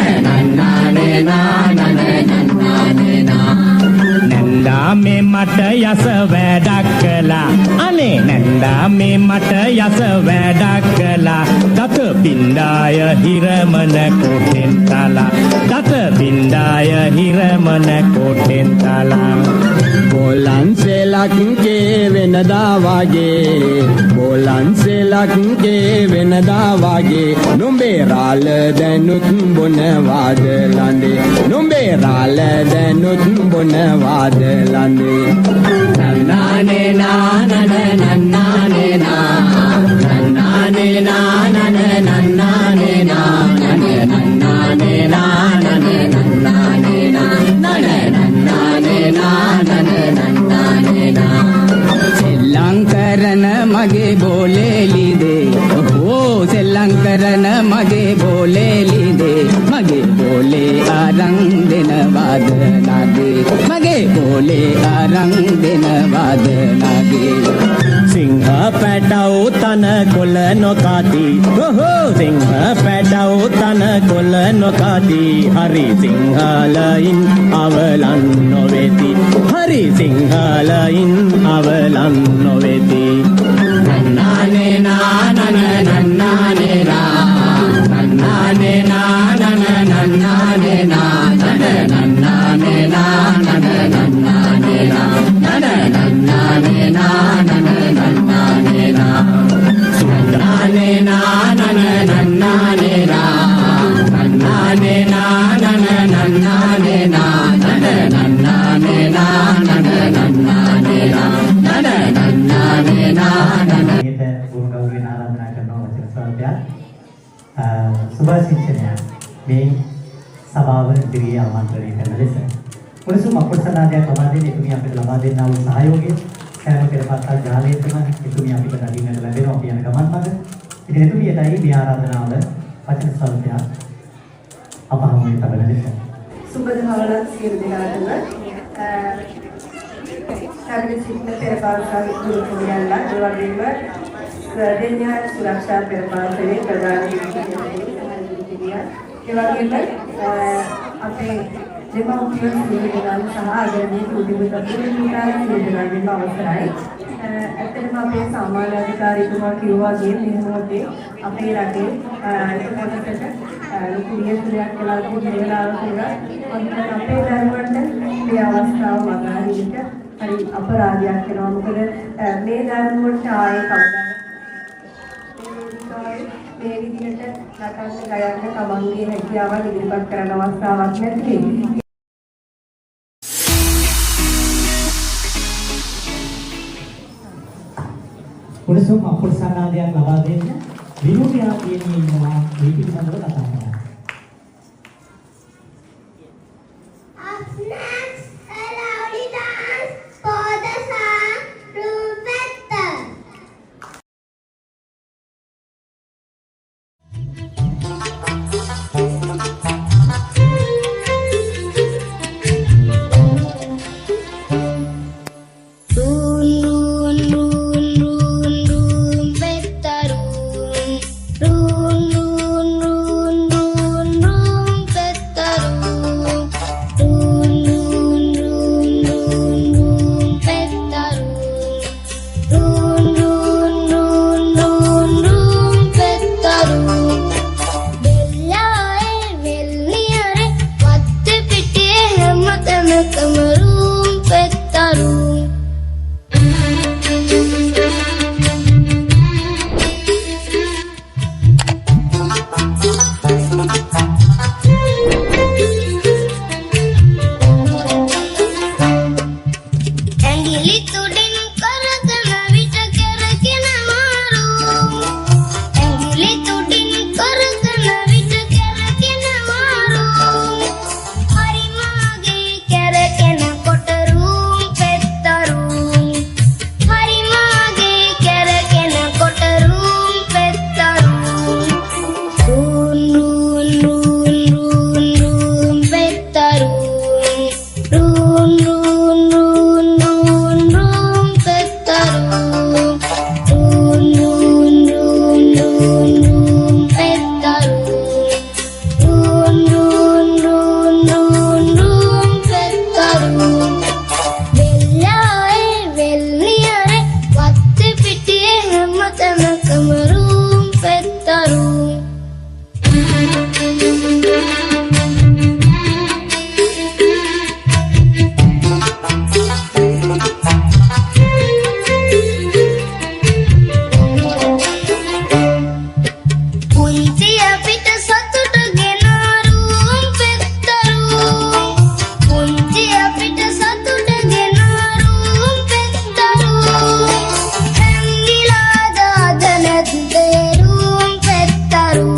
නැන්දා මේ මට යස වැඩක් කළා අනේ නැන්දා මේ මට යස වැඩක් කළා දත බින්දාය හිරමන කොටෙන් තලා දත බින්දාය හිරමන කොටෙන් තලා බෝලන්සෙලක්ගේ වෙනදා වාගේ බෝලන්සෙලක්ගේ වෙනදා වාගේ නුඹේ රාල දැනුත් බොනවාද ලඳේ නුඹේ රාල දැනුත් බොනවාද ලඳේ නන්නානේ නානනේ නන්නානේ නන්නානේ නානනේ නන්නානේ නානනේ නන්නානේ නානනේ නන්නානේ නානනේ නන්නානේ නානනේ නන්නානේ නා සෙල්ලම් කරන මගේ බෝලේ ලිදේ සෙල්ලම් කරන මගේ බෝලේ ලිදේ මගේ බෝලේ අරන් දෙනවාද නගේ මගේ බෝලේ අරන් දෙනවාද නගේ සිංහ පැටව තන කොළ නොකාති සිංහ පැටව තන කොළ නොකාති හරි සිංහලයින් අවලන් නොවේති හරි සිංහලයින් අවලන් නොවේති නන්නානේ නානනේ නන්නානේ නන්නානේ නානනේ නන්නානේ නානනේ නන්නානේ නානනේ නන්නානේ නානනේ නන්නානේ නානනේ නන්නානේ නන්නානේ නානනේ නන්නානේ නන්නානේ නානනේ නන්නානේ නානනේ නන්නානේ නානනේ නන්නානේ නන්නානේ නානනේ මේක ගුණ ගෞරවයෙන් ආරාධනා කරනවා වචන ස්වල්පයක්. සුභාශිංසනය මේ සභාව ඉදිරියේ ආමන්ත්‍රණය කරන ලෙස පොලිසු මක්කොට්ටනාදයක් ලබා දෙන එතුමිය අපිට ලබා දෙන්නා වූ සහයෝගය සෑම පෙරපත්තා ජාලයේම එතුමිය අපිට ලැබෙන්නට ලැබෙනවා අපි යන ගමන් මඟ. ඉතින් එතුමියටයි මේ ආරාධනාව වචන ස්වල්පයක් අප හමුවේ තබන ලෙස. සුබ දහවලක් සියලු දෙනාටම කැබිනට් සිටින පෙරපාසල් ගුරුතුමියන්ලා ඒ වගේම දෙන්නා සුරක්ෂා පෙරපාසලේ ප්‍රධාන ගුරුතුමියා ඒ වගේම අපේ දෙමව්පියන් සියලු දෙනාම සහ ආදරණීය කුඩුමුත පුරුෂයාන් සියලු දෙනාගේම අවසරයි. ඇත්තටම අපේ සමාජ අධිකාරීතුමා කිව්වා වගේ මේ මොහොතේ අපේ රටේ එකපොතකට ලොකු නියුතුයක් කියලා තිබුණ වෙලාවක අපේ දරුවන්ට මේ අවස්ථාව මගහරින්න හරි අපරාධයක් වෙනවා. මොකද මේ දරුවන්ට ආයේ කවදාවත් මේ විදිහට නටන්න ගයන්න තමන්ගේ හැකියාවන් ඉදිරිපත් කරන අවස්ථාවක් නැති. පොලිසු මක්කොට්ටනාදයක් ලබා දෙන්න විනෝදයා කියන්නේ ඉන්නවා මේ පිළිබඳව කතා කරන්න. Up next, a rowdy dance for the song Rubetter. Roon, ඇඟිලි තුඩින් කරකන විට කැරකෙන මාරු ඇඟිලි තුඩින් කරකන විට කැරකෙන මාරු හරි මාගේ කැරකෙන කොට රූම් පෙත්තරුම් හරි මාගේ කැරකෙන කොට රූම් පෙත්තරුම් රූන් රූන් රූන් රූන් රූම් පෙත්තරුම් රූන් රූන් රූන් රූන් රූම් පෙත්තරුම් රූන් රූන් රූන් රූන් රූම් පෙත්තරුම් රූන් රූන් රූන් රූන් රූම් පෙත්තරුම් වෙල්ලායේ වෙල්නියරේ වත්තේ පිටියේ හැමතැනකම රූම් පෙත්තරුම් පුංචි අපිට සතුට ගෙන රූම් පෙත්තරුම් පුංචි අපිට සතුට ගෙන රූම් පෙත්තරුම් හැංගිලා දාද නැද්දේ රූම් පෙත්තරුම්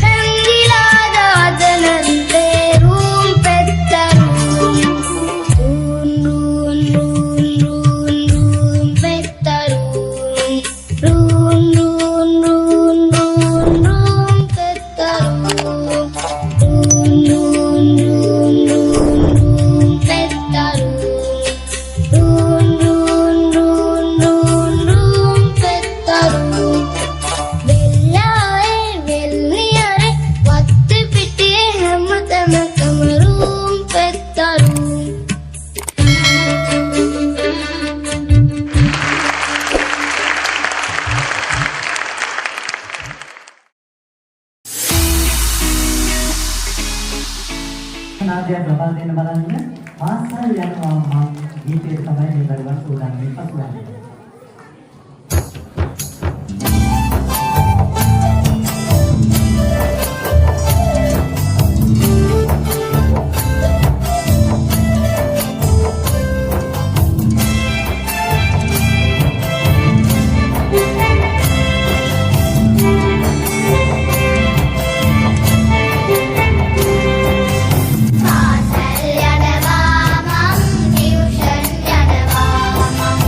හැංගිලා දාද නැද්දේ රූම් පෙත්තරුම් රූන් රූන් රූන් රූන් රූම් පෙත්තරුම් රූන් රූන් රූන් රූන් රූම් පෙත්තරුම් රූන් රූන් රූන් රූන් රූම් පෙත්තරුම් රූන් රූන් රූන් රූන් රූම් පෙත්තරුම් වෙල්ලායේ වෙල්නියරේ වත්තේ පිටියේ හැමතැනකම රූම් පෙත්තරුම් නාදයක් ලබා දෙන්න බලන්න පාසල් යනවා මම ගීතයේ තමයි මේ දරුවන් උදාන්නේ පසුවන්නේ. පාසල් යනවා මං ටියුෂන් යනවා මං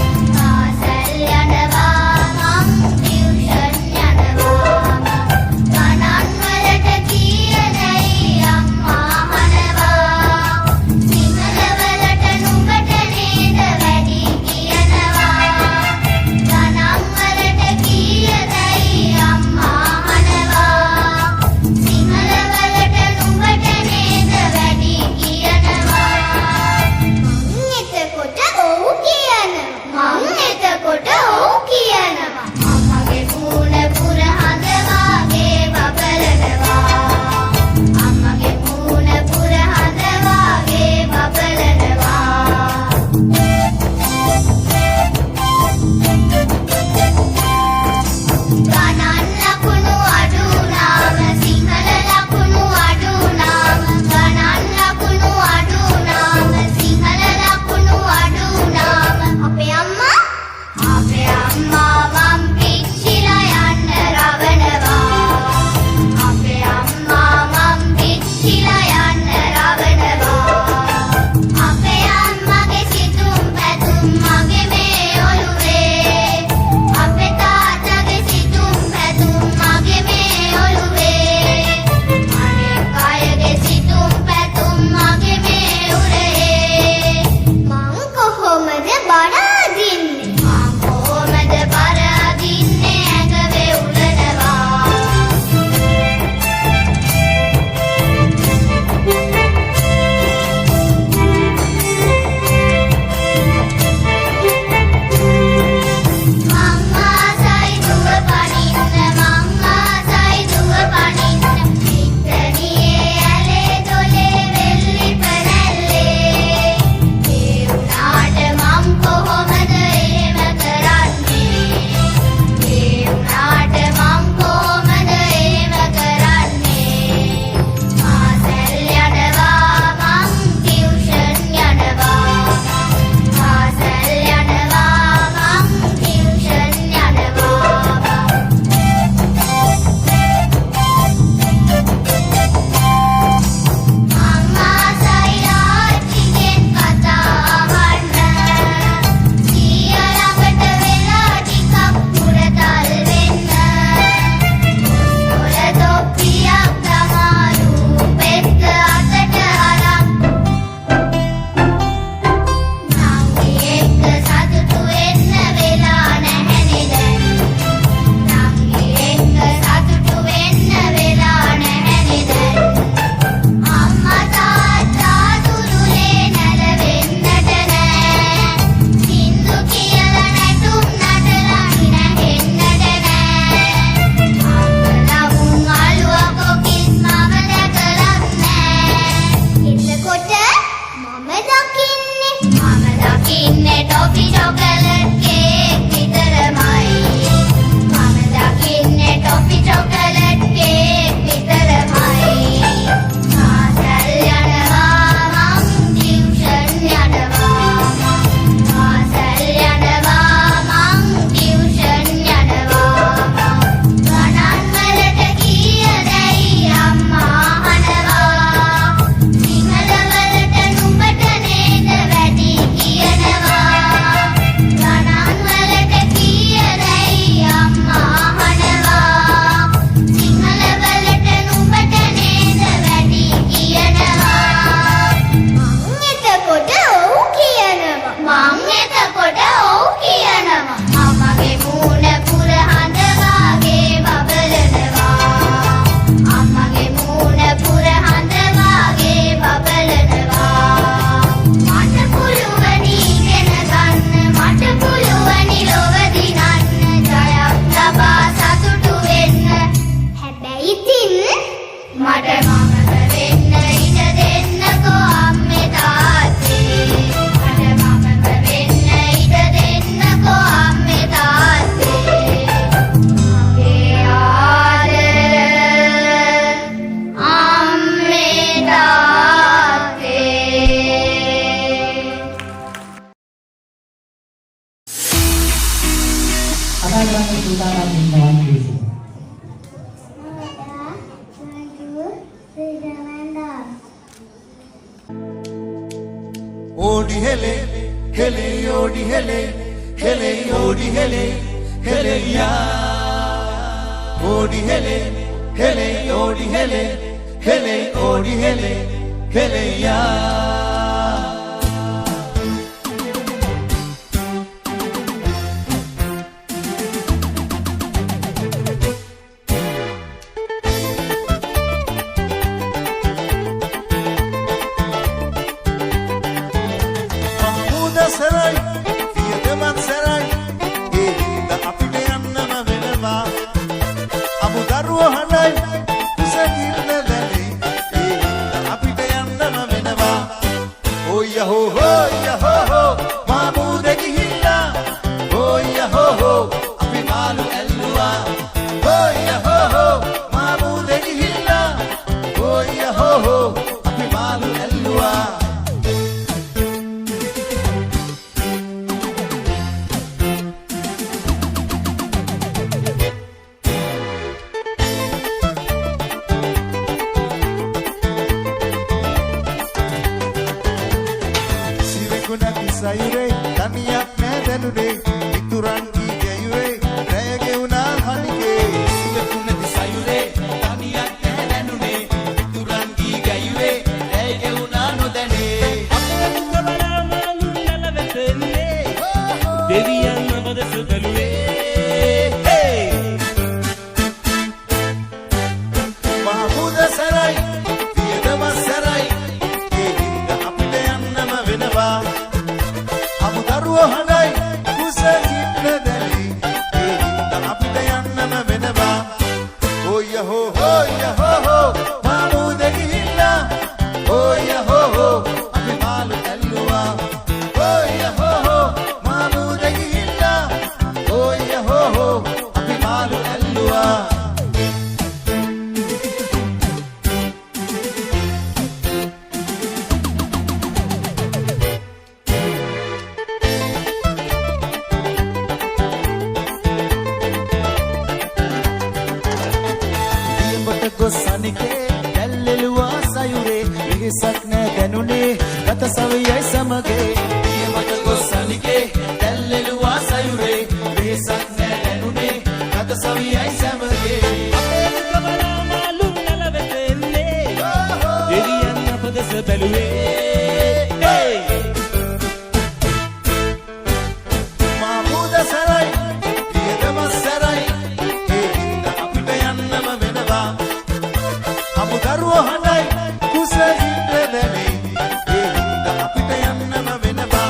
කතා කරන්න සූදානම් ඉන්නවා ඉංග්‍රීසි. Odi hele, hele, odi hele, hele, odi hele, hele ya. Odi hele, hele, odi hele, hele, odi hele, hele ya. Sarai, Vietnam Sarai, Inda apite annama venava. Abu Darwa hanai, Usagilla dali, Inda apite annama venava. Oh ya ho, Mahmood gihilla. Oh ya ho, api malu elwa. Oh ya ho, Mahmood gihilla. Oh ya ho, api malu elwa. Sayure, taniyak me denure, iturangi gayure, rege una hanike. Silekuna di sayure, taniyak me denure, iturangi gayure, rege una no dene. Apne kabala malu nala vetenne, deviyan navada sudaluwe. Mahmood Sarai, Vietnam Sarai, Inda apne annama venava. Hanai, Usagilla dali, Inda apite annama venava. Oh ya ho, Mahmood gihilla. Oh ya ho, api malu elwa. Oh ya ho, Mahmood gihilla. Oh ya ho, api malu elwa. Sanike, Delilwa sayure, Lisak ne ganune, Kata saviyai samage. Yamata go sanike, Delilwa sayure, Lisak ne ganune, Kata saviyai samage. Apne kabala malu nala vetenne, deviyan napada sabaluwe. Mahmood Sarai, Vietnam Sarai, Inda apite annama venava. Abu Darwa hanai, Usagilla dali, Inda apite annama venava.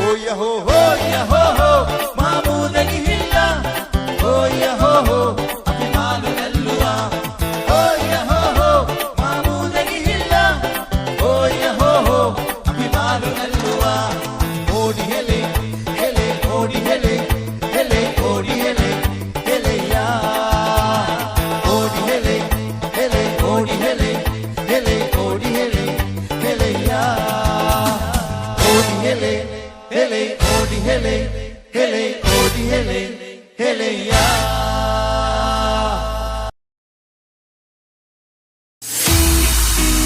Oh ya ho, Mahmood gihilla. Oh ya ho, api malu elwa. Oh ya ho, Mahmood gihilla. Oh ya ho, api malu elwa. Odi hele, hele, odi hele, hele, odi hele, hele ya. Odi hele. Odi hele, hele, odi hele, hele ya. Odi hele, hele, odi hele, hele, odi hele, hele ya.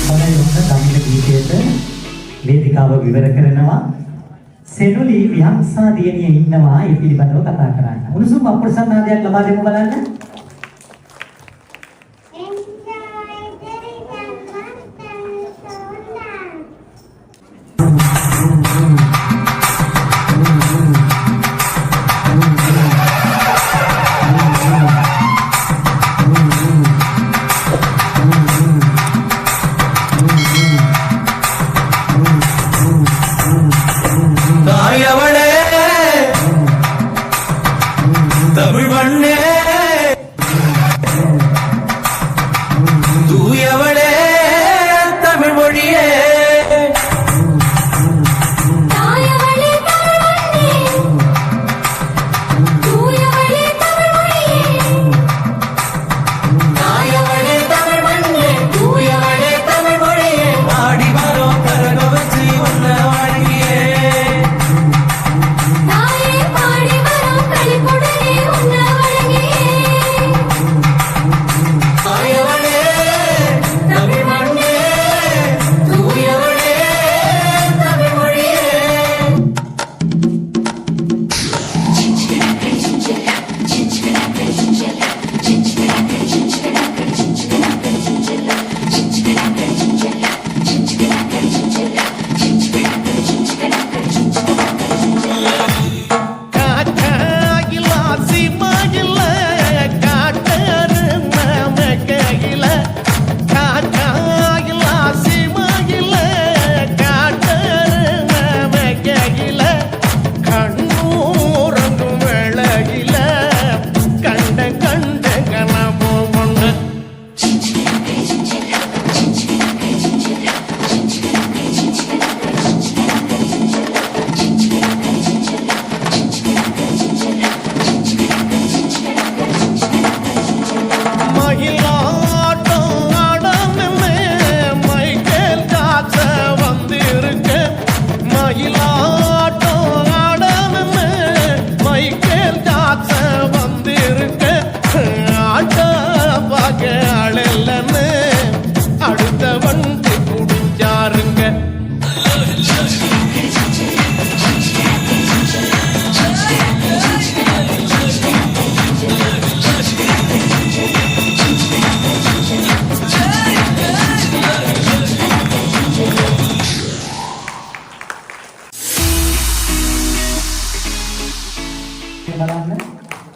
හොඳයි ඔන්න දමිළ ගීතයට වේදිකාව විවර කරනවා. සෙනුලි විහංසා දියණිය ඉන්නවා ඒ පිළිබඳව කතා කරන්න. උණුසුම් අප්‍රසන්නාදයක් ලබා දෙමු බලන්න. தாயவளே தமிழ் மண்ணே බලන්න.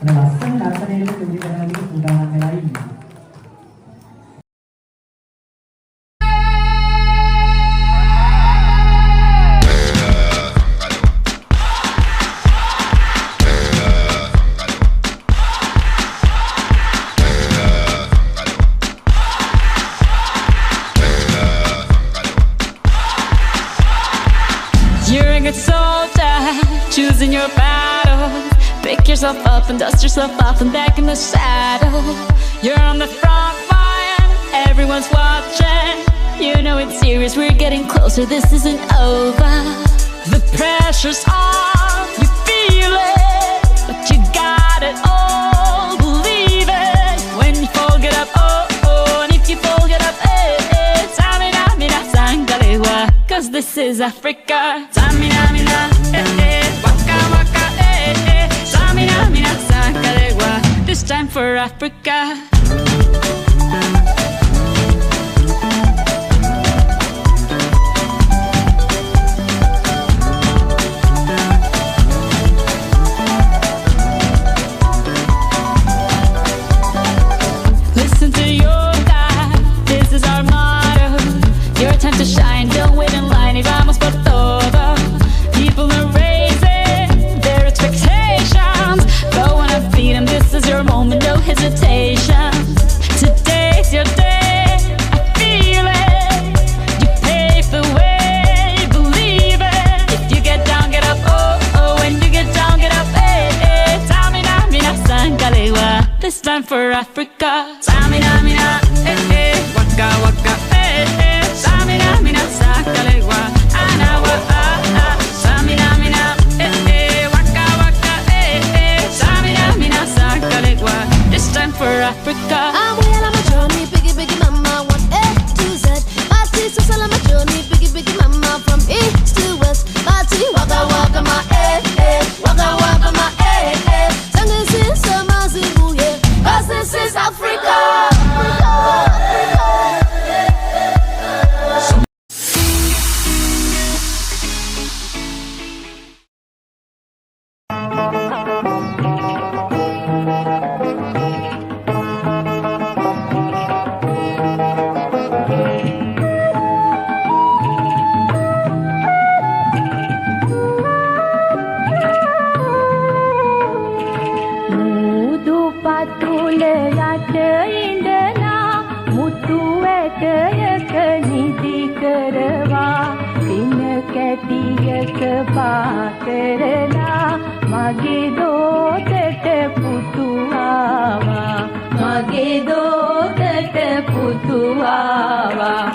එන ලස්සන නර්තනයකට කුඩි කරනකොට සූදානම් වෙලා ඉන්නවා. You're a good soldier, choosing your battles. Pick yourself up and dust yourself off and back in the saddle. You're on the front line, everyone's watching. You know it's serious, we're getting closer, this isn't over. The pressure's on, you feel it, but you got it all, believe it. When you fall, get up, oh, oh, and if you fall, get up, eh, eh. Samina, mina, sangalewa, 'cause this is Africa. Samina, mina, eh, eh, waka, waka, eh, eh. Samina, mina, sangalewa, this time for Africa. Listen to your God, this is our motto. Your time to shine, don't wait in line, y vamos por todo. People are raising their expectations. Go on and feed them, this is your moment, no hesitation. Today's your day, I feel it. You pave the way, believe it. If you get down, get up, oh, oh. When you get down, get up, eh, eh. Samina, mina, sangalewa, this time for Africa. Samina, mina, eh, eh. Waka, waka, eh, eh. Samina, mina, sangalewa, anawa, ah, ah. Samina, mina, eh, eh. Waka, waka, eh, eh. Samina, mina, sangalewa, this time for Africa. I'm well on my journey, biggie, biggie mama, 1 A to Z. My teeth are still on my journey, biggie, biggie mama, from east to west. My teeth, waka, waka, my waka, waka, my Sangin' since my Zimbabwe, 'cause this is Africa. මුදු පතුල යට ඉඳලා මුතු ඇටයක නිදි කරවා පින කැටියක පා කරලා මගේ දෝතට පුතු ආවා මගේ දෝතට පුතු ආවා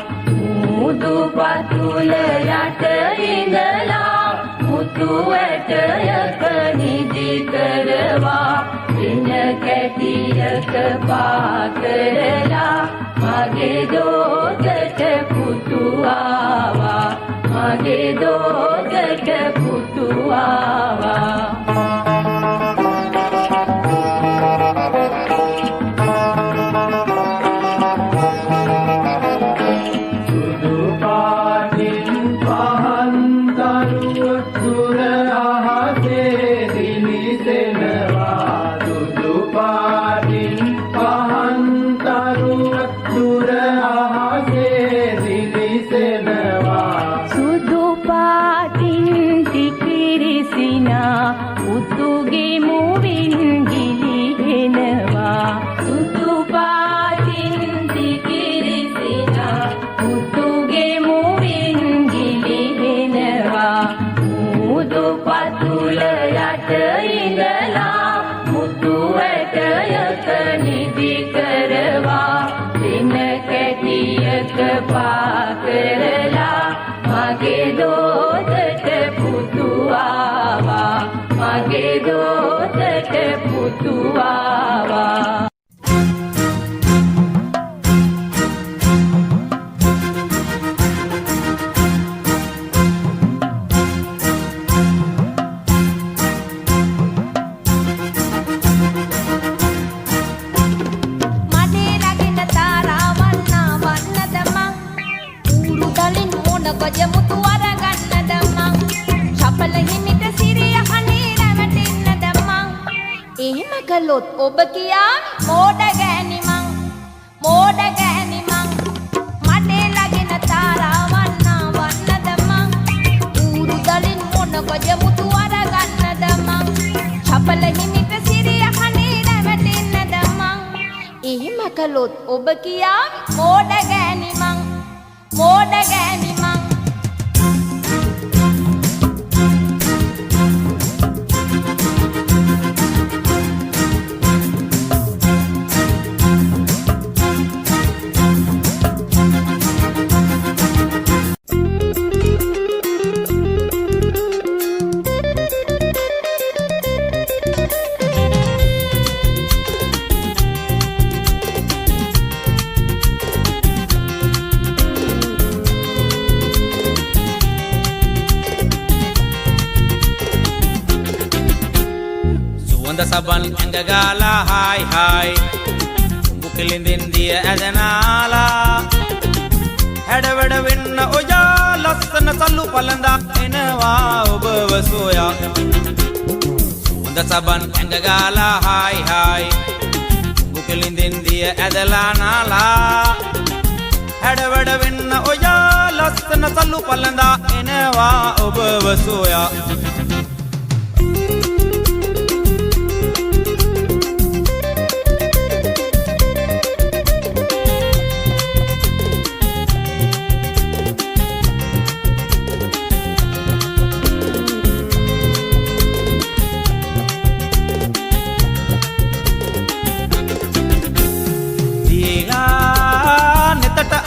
මුදු පතුල යට ඉඳලා මුතු ඇටයක නිදි කරවා පින කැටියක පා කරලා මගේ දෝතට පුතු ආවා මගේ දෝතට පුතු ආවා සුදු පාටින් තිකිරිසිනා උතුගේ මුවින් ගිලිහෙනවා සුදු පාටින් තිකිරිසිනා උතුගේ මුවින් ගිලිහෙනවා මුදු පතුල යට ඉඳලා මුතු ඇටයක නිදි කරවා පින කැටියක පා කරලා මගේ දෝතට පුතු ආවා මගේ දෝතට පුතු ආවා ගොජමුතු අරගන්නද මං ශපල හිමිට සිරිය හනේ රැවටෙන්නද මං කළොත් ඔබ කියාවි මෝඩ ගෑණි මං මෝඩ ගෑණි මං මඩේ ලගෙන තාරාවන්නා වන්නද මං ඌරු දලින් මොන ගොජ මුතු අරගන්නද මං චපල හිමිට සිරිය කනේ නැවටෙන්නද මං එහෙම කළොත් ඔබ කියාවි මෝඩ ගෑණි මං මෝඩ ගෑණි මං Saban enggagala hai hai bukilindin dia adanala hadawada wenna oya lassana sallu palanda enawa obawa soya unda saban enggagala hai hai bukilindin dia adalanala hadawada wenna oya lassana sallu palanda enawa obawa soya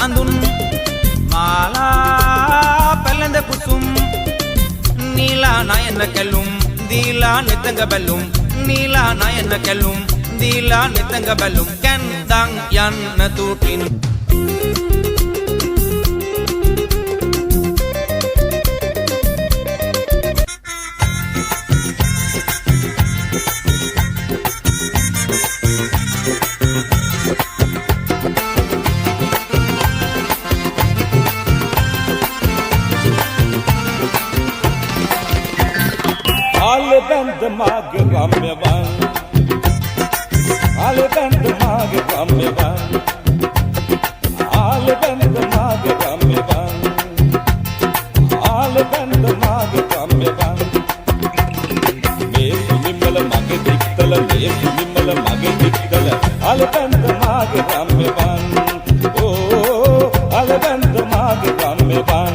andun mala pelende kusum nila nayana kellum dila nitanga bellum nila nayana kellum dila nitanga bellum kendang yanna tutin Aleband mag ramyavan Aleband mag ramyavan Aleband mag ramyavan Aleband mag ramyavan Me sunimmala mage diktala me sunimmala mage diktala Aleband mag ramyavan Oh Aleband mag ramyavan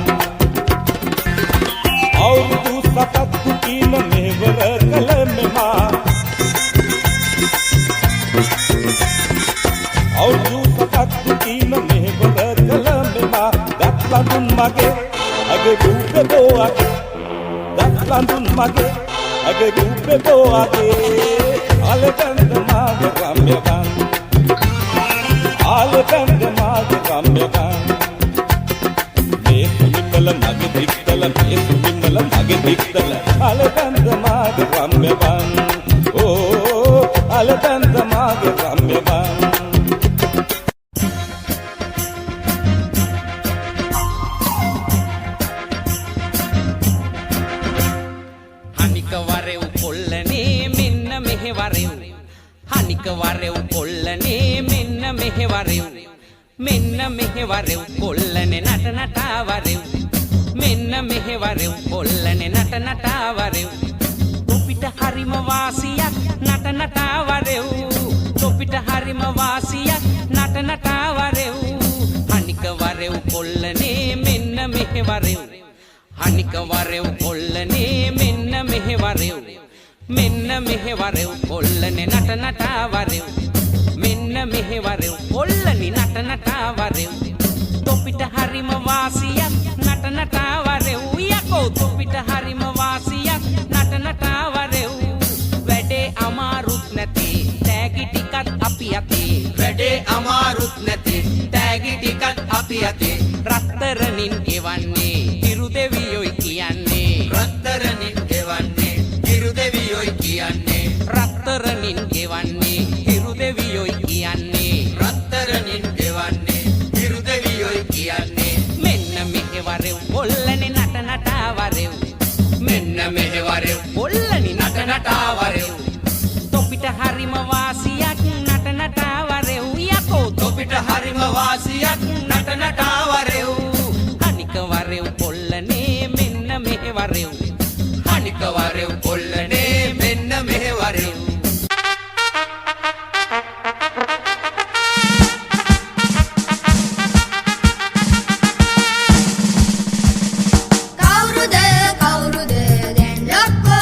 Audu sapattu kina mevara kalamema Audu sapattu kina mevara kalamema Datlandun mage age rupe boage Datlandun mage age rupe boage Aleband mage ramyavan Aleband mage ramyavan Me sunimmala mage diktala me sunimmala mage diktala Aleband mage ramyavan Oh Aleband mage ramyavan hanika warew kollane menna mehe warew hanika warew kollane menna mehe warew menna mehe warew kollane nata nata warew menna mehe warew kollane nata nata warew topita harima wasiyak nata nata warew topita harima wasiyak nata nata warew hanika warew kollane menna mehe warew hanika warew kollane menna mehe warew menna mehe warew kollane nata nata warew menna mehe warew kollane nata nata warew topita harima wasiyak nata nata warew yako topita harima wasiyak nata nata warew වැඩේ අමාරුත් නැති තෑගි ටිකත් අපි අතේ වැඩේ අමාරුත් නැති තෑගි ටිකත් අපි අතේ රත්තරනින් ගෙවන්නේ හිරු දෙවියොයි කියන්නේ රත්තරනින් ගෙවන්නේ හිරු දෙවියොයි කියන්නේ රත්තරනින් ගෙවන්නේ හිරු දෙවියොයි කියන්නේ රත්තරනින් ගෙවන්නේ හිරු දෙවියොයි කියන්නේ මෙන්න මෙහෙ වරෙව් කොල්ලනේ නට නටා වරෙව් මෙන්න මෙහෙ වරෙව් කොල්ලනේ නට නටා වරෙව් තොපිට හරිම වාසියක් නටනටා වරෙව් අනික වරෙව් කොල්ලනේ මෙන්න මෙහෙ වරෙව් අනික වරෙව් කොල්ලනේ මෙන්න මෙහෙ වරෙව් Kawruda, kawruda, den lokko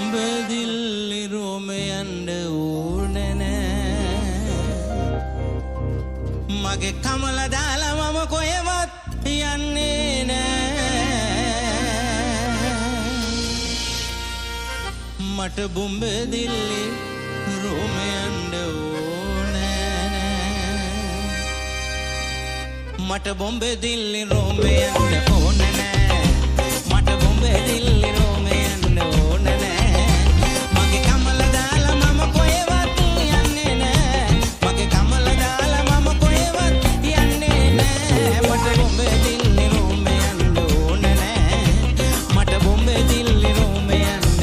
බොම්බදිල්ලි රෝමයන්ඩ ඕනන මගේ කමල දාලා මම කොහෙවත් යන්නේ නෑ මට බොම්බදිල්ලි රෝමයන්ඩ ඕනන මට බොම්බදිල්ලි රෝමයන්ඩ ඕනන මට බොම්බදිල්ලි රෝමයන්ඩ ඕනන මගේ කමල දාලා මම කොහෙවත් යන්නේ නෑ මගේ කමල දාලා මම කොහෙවත් යන්නේ නෑ මට බොම්බදිල්ලි රෝමයන්ඩ ඕනන මට බොම්බදිල්ලි රෝමයන්ඩ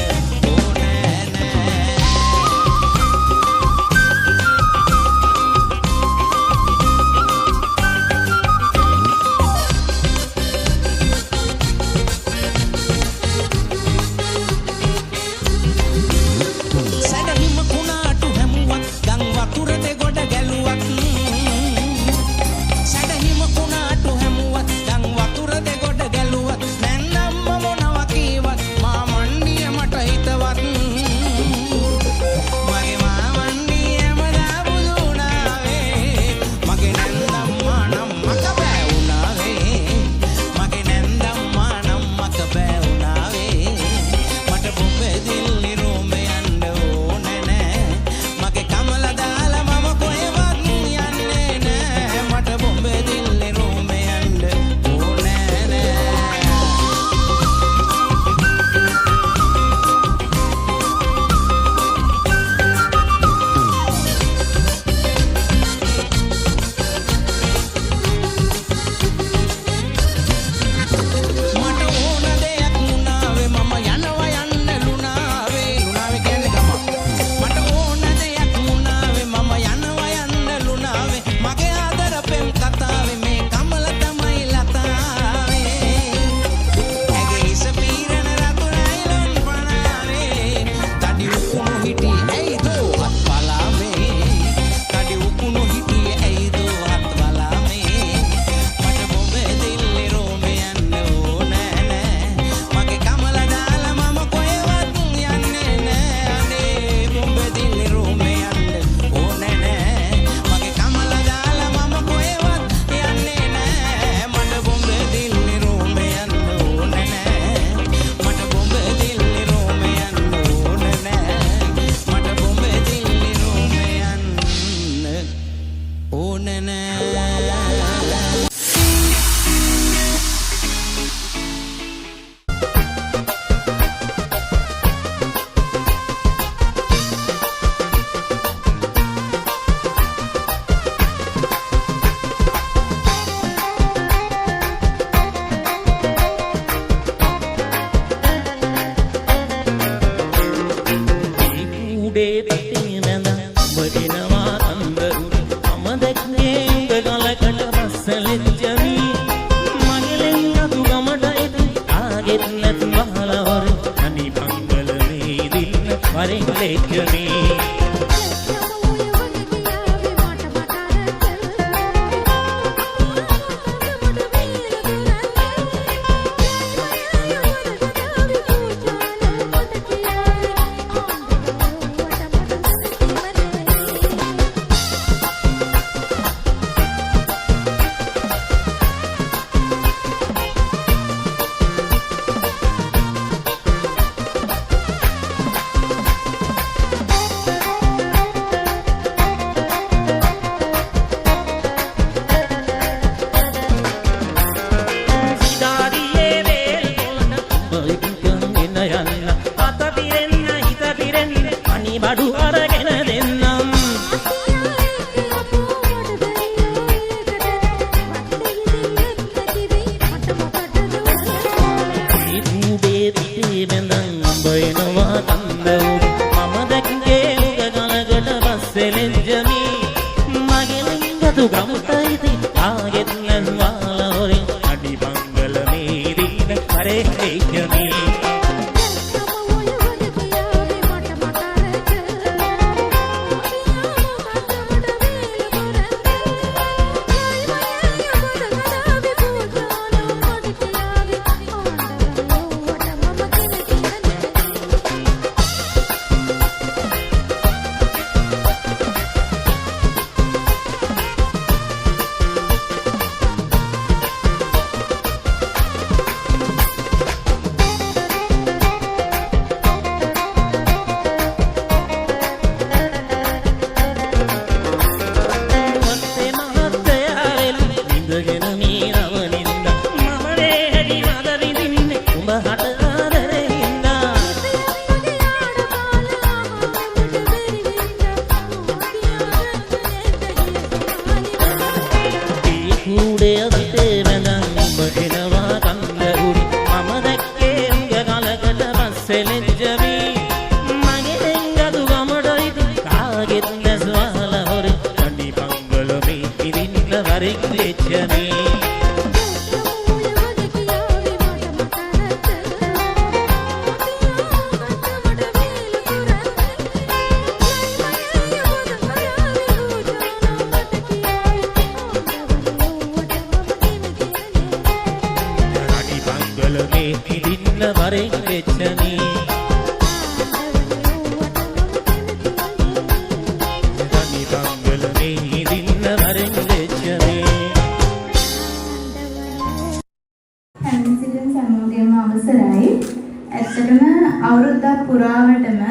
පුරාවටම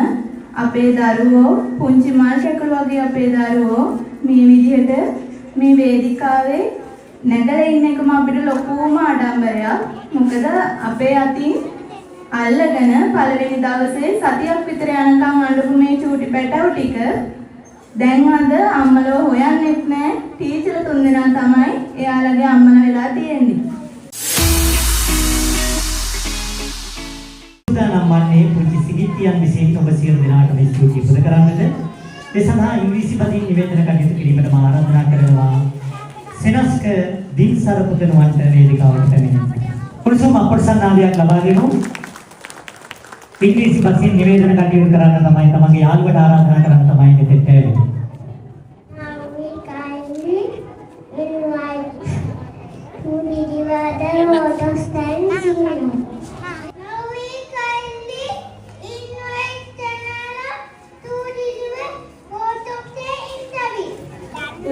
අපේ දරුවෝ පුංචි මල් කැකුළු වගේ අපේ දරුවෝ මේ විදිහට මේ වේදිකාවේ නැගලා ඉන්න එකම අපිට ලොකුම ආඩම්බරයක්. මොකද අපේ අතින් අල්ලගෙන පළවෙනි දවසේ සතියක් විතර යනකම් අඬපු මේ චූටි පැටව ටික දැන් අද අම්මලෝ හොයන්නෙත් නෑ. ටීචර්ලා තුන්දෙනා තමයි එයාලගේ අම්මලා වෙලා තියෙන්නේ. සූදානම් වන්නේ පුංචි සිඟිත්තියන් විසින් ඔබ සියලු දෙනාට මේ ස්තුතිය පුද කරන්නට. ඒ සඳහා ඉංග්‍රීසි පදින් නිවේදන කටයුතු කිරීමට මා ආරාධනා කරනවා සෙනස්ක දින්සර පුතණුවන්ට වේදිකාවට පැමිණෙන්න. පුරුෂම අපර්සන්නාදයක් ලබා දෙමු. ඉංග්‍රීසි පදින් නිවේදන කටයුතු කරන්න තමයි තමන්ගේ යාළුවට ආරාධනා කරන්න තමයි මෙතෙට ඇවිල්ලා.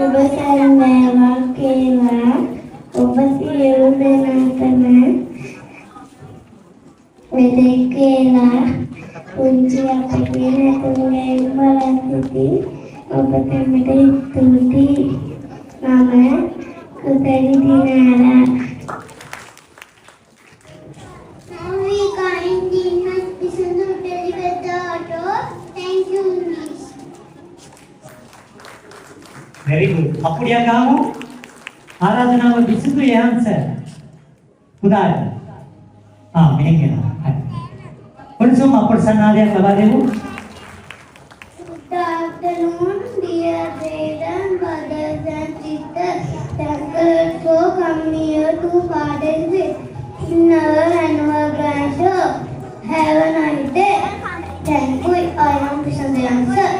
ඔබ සැලෑවක් කියලා ඔබ සියලු දෙනාටම මෙතෙක් කියලා පුංචි අපගේ නැතුනේ බලන් සිටි ඔබට මෙතේ ස්තුතියි. මම කුසලි දිනාලා. We kindly not listen to deliver the auto. Thank you, Miss. Very good. අපුඩියා ගාමු. ආරාධනාව විසුදු යහන්ස. පුදාය. මෙහෙන් එනවා. හරි. පුරුෂම අපර්සන්නාදයක් ලබා දෙමු. Good afternoon, dear parents, brothers and sisters. Thank you for coming here to participate in our annual grand show. Have a nice day. Thank you. I am Krishnan sir.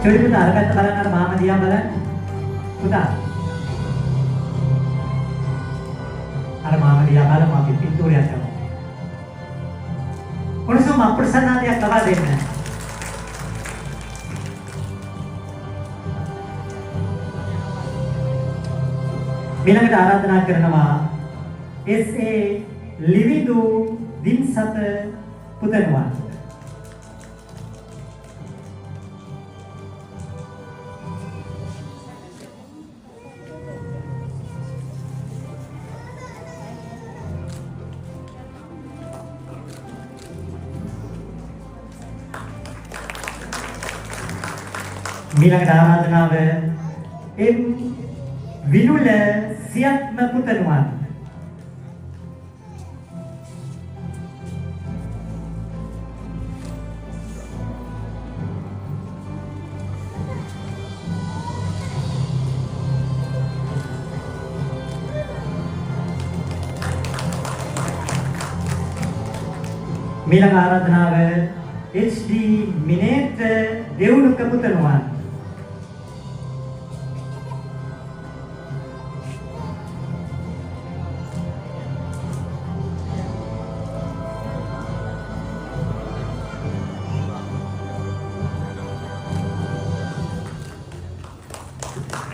චොඩි පුතා අර පැත්ත බලන්න අර මාමා දිහා බලන්න. පුතා. අර මාමා දිහා බලමු අපි පිටුරියක් කරමු. පුරුෂම අපර්සන්නාදයක් ලබා දෙන්න. ඊළඟට ආරාධනා කරනවා S.A. ලිවිදු දින්සත පුතණුවන්. ඊළඟට ආරාධනාව එම් විනුල සියත්ම පුතණුවන්. ඊළඟ ආරාධනාව HD මිනේත් දෙවුණුක පුතණුවන්.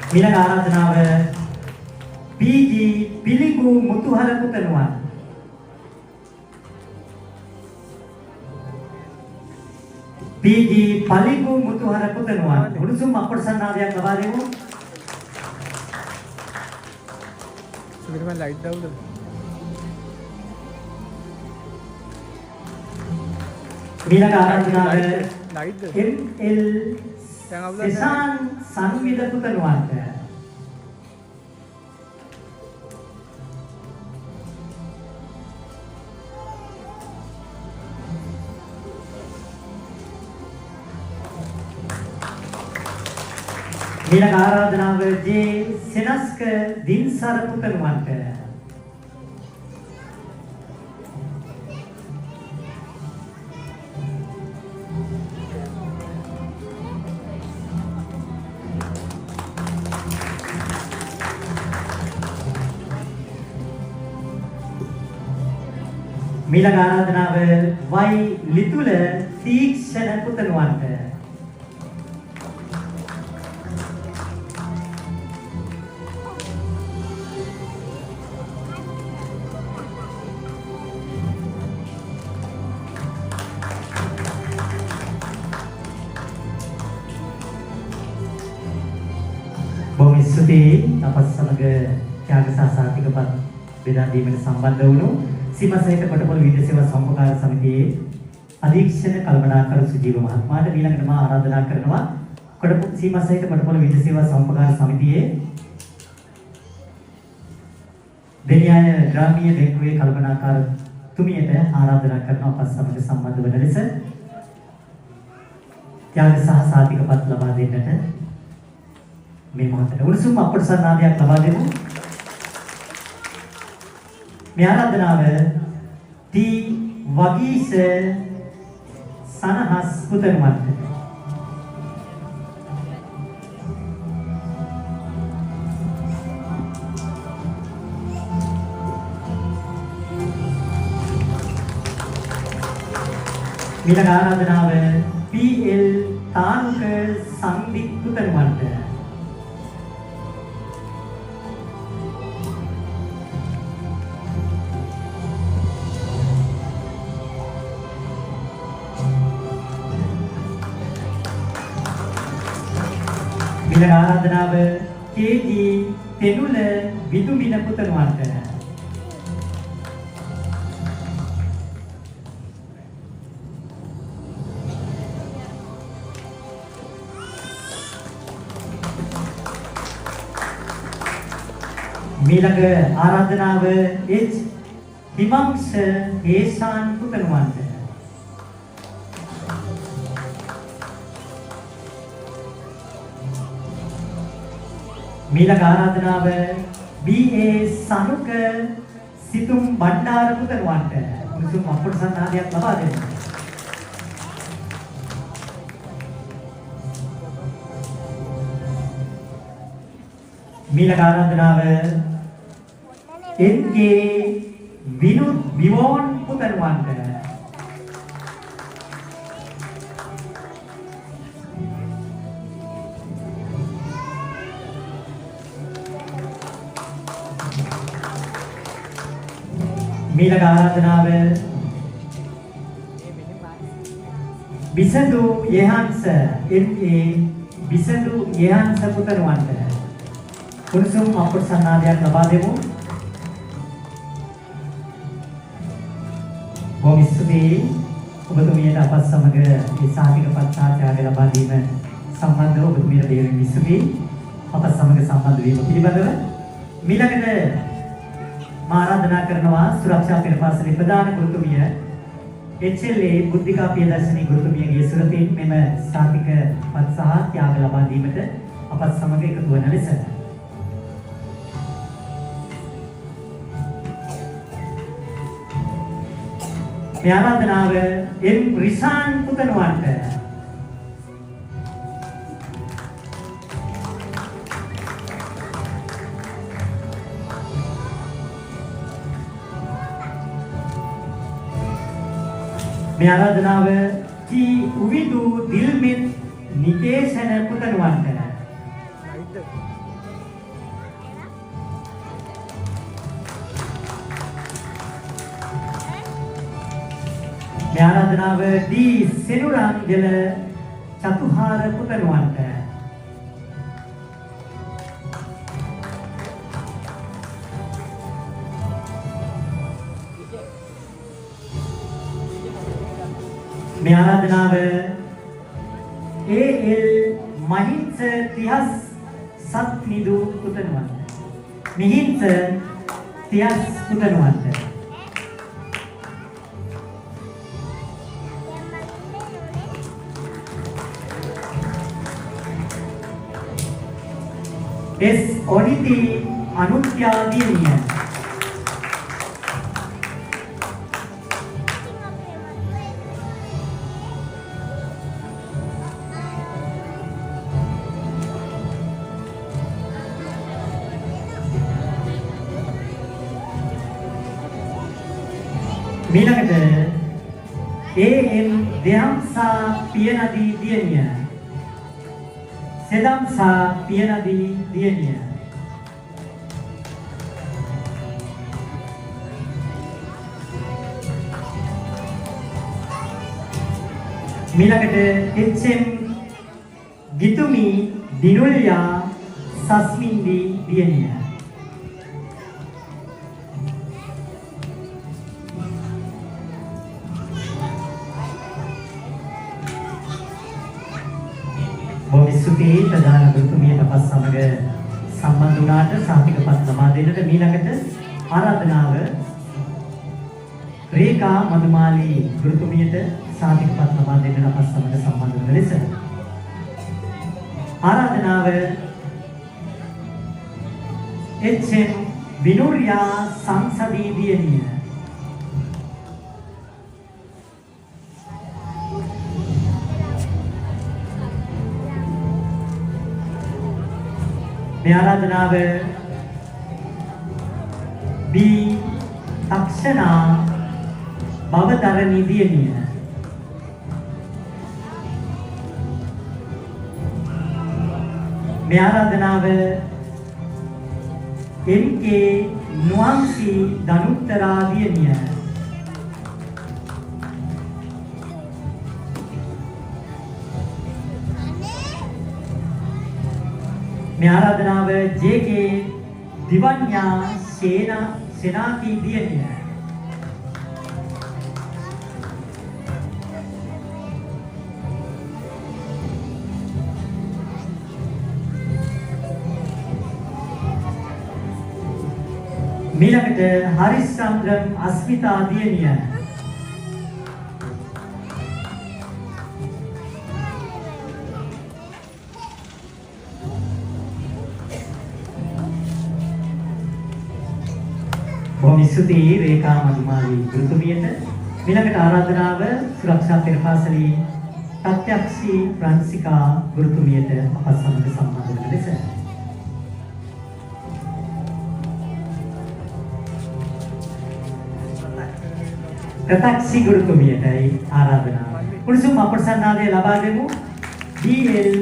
ඊළඟ ආරාධනාව පීජී පිළිගු මුතුහල පුතණුවන්. පීජී පළිගු මුතුහල පුතණුවන්. උණුසුම් අප්‍රසන්නාදයක් ලබා දෙමු. सुबह लाइट डाउन ඊළඟ ආරාධනාව लाइट ML සෙසාන් සංවිධ පුතණුවන්ට. ඊළඟ ආරාධනාව ජේ සෙනස්ක දින්සර පුතණුවන්ට. ඊළඟ ආරාධනාව වයි ලිතුල තීක්ෂණ පුතණුවන්ට. බොහොම ස්තුතියි අපත් සමග ත්‍යාග සාසාතිකපත් බෙදා දීමට සම්බන්ධ වුණු සීමාසහිත කොටපොළ විද්‍යා සේවා සම්පකාර සමිතියේ අධීක්ෂණ කල්පනාකර සුජීව මහත්මයාට ඊළඟට මා ආරාධනා කරනවා සීමාසහිත කොටපොළ විද්‍යා සේවා සම්පකාර සමිතියේ දෙනියාය ග්‍රාමීය බැංකුවේ කල්පනාකාර තුමියට ආරාධනා කරනවා අපත් සමග සම්බන්ධ වන ලෙස ත්‍යාග සාසාතිකපත් ලබා දෙන්නට මේ මොහොතේ උණුසුම් අප්‍රසන්නාදයක් ලබා දෙමු. මේ ආරාධනාව ටී වගීස සනහස් පුතණුවන්ට. ඊළඟ ආරාධනාව PL තානුක සංදික් පුතණුවන්ට. ඊළඟ ආරාධනාව KG තෙනුල විදුමින පුතණුවන්ට. ඊළඟ ආරාධනාව H හිමංශ හේසාන් පුතණුවන්ට. ඊළඟ ආරාධනාව BA සනුක සිතුම් බණ්ඩාර පුතණුවන්ට උණුසුම් අප්‍රසන්නාදයක් ලබා දෙන්න. ඊළඟ ආරාධනාව NK විනුත් විවෝන් පුතණුවන්ට. ඊළඟ ආරාධනාව බිසඳු යහන්ස MA බිසඳු යහන්ස පුතණුවන්ට උණුසුම් අප්‍රසන්නාදයක් ලබා දෙමු. බොහොම ස්තුතියි ඔබතුමියට අපත් සමග මේ සාහිතික පත්‍යාගය ලබා දීම සම්බන්ධව ඔබතුමියට දෙවියන් ස්තුතියි අපත් සමග සම්බන්ධ වීම පිළිබඳව. ඊළඟට මා ආරාධනා කරනවා සුරක්ෂා පෙරපාසලේ ප්‍රධාන ගුරුතුමිය HLA බුද්ධිකා පියදර්ශනී ගුරුතුමියගේ සුරතින් මෙම සාහිතික පත් සහ ත්‍යාග ලබා දීමට අපත් සමග එකතු වන ලෙස මේ ආරාධනාව M රිසාන් පුතණුවන්ට. මේ ආරාධනාව T උවිදු දිල්මිත් නිකේෂණ පුතණුවන්ට. ආරාධනාව දී සෙනුරංගල චතුහාර පුතණුවන්ට මේ ආරාධනාව AL මහින්ස 30 සත් නිදු පුතණුවන්ට මිහින්ස 30 පුතණුවන්ට S ඔනිති අනුත්‍යා දිනිය ඊළඟට AM දෙහම්සා පියනදී දියණිය සෙදම්සා පියනදී දියණිය ඊළඟට HM ගිතුමි දිනුල්යා සස්මින්දී දියණිය ස්තුතියි ප්‍රධාන ගුරුතුමියට අපත් සමග සම්බන්ධ වුණාට සාතිකපත් සමා දෙන්නට ඊළඟට ආරාධනාව රේඛා මදුමාලි ගුරුතුමියට සාතිකපත් සමා දෙන්නට අපත් සමග සම්බන්ධ වන ලෙස ආරාධනාව HM විනුරියා සංසදී දියණිය මේ ආරාධනාව B තක්ෂණා භවතරණී දියණිය මේ ආරාධනාව MK නුවන්සි දනුත්තරා දියණිය මේ ආරාධනාව JK දිවඤ්ඤා සේනාති දියණිය ඊළඟට හරිස්චන්ද්‍රන් අස්මිතා දියණිය ස්තුතියි රේඛා මදුමාලි ගුරුතුමියට ඊළඟට ආරාධනාව සුරක්ෂා පෙරපාසලේ ප්‍රත්‍යක්ෂී ප්‍රංශිකා ගුරුතුමියට අප සමග සම්බන්ධ වන ලෙස ප්‍රත්‍යක්ෂී ගුරුතුමියටයි ආරාධනාව පුරුසුම් අප්‍රසන්නාදය ලබා දෙමු DL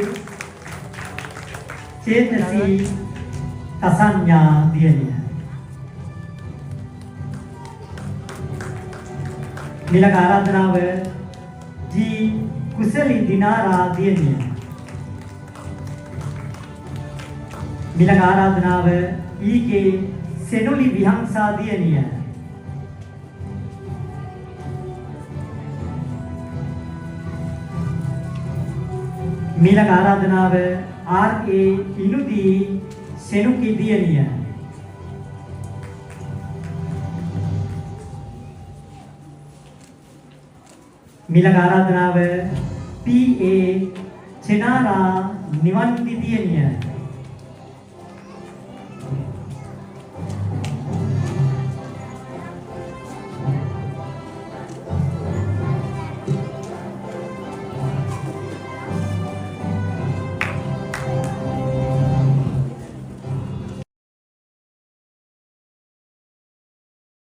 චේතසී තසඤ්ඤා දියණිය ඊළඟ ආරාධනාව G කුසලි දිනාරා දියණිය ඊළඟ ආරාධනාව EK සෙනුලි විහංසා දියණිය ඊළඟ ආරාධනාව RA ඉනුදී සෙනුකි දියණිය ඊළඟ ආරාධනාව PA චෙනාරා නිවන්ති දියණිය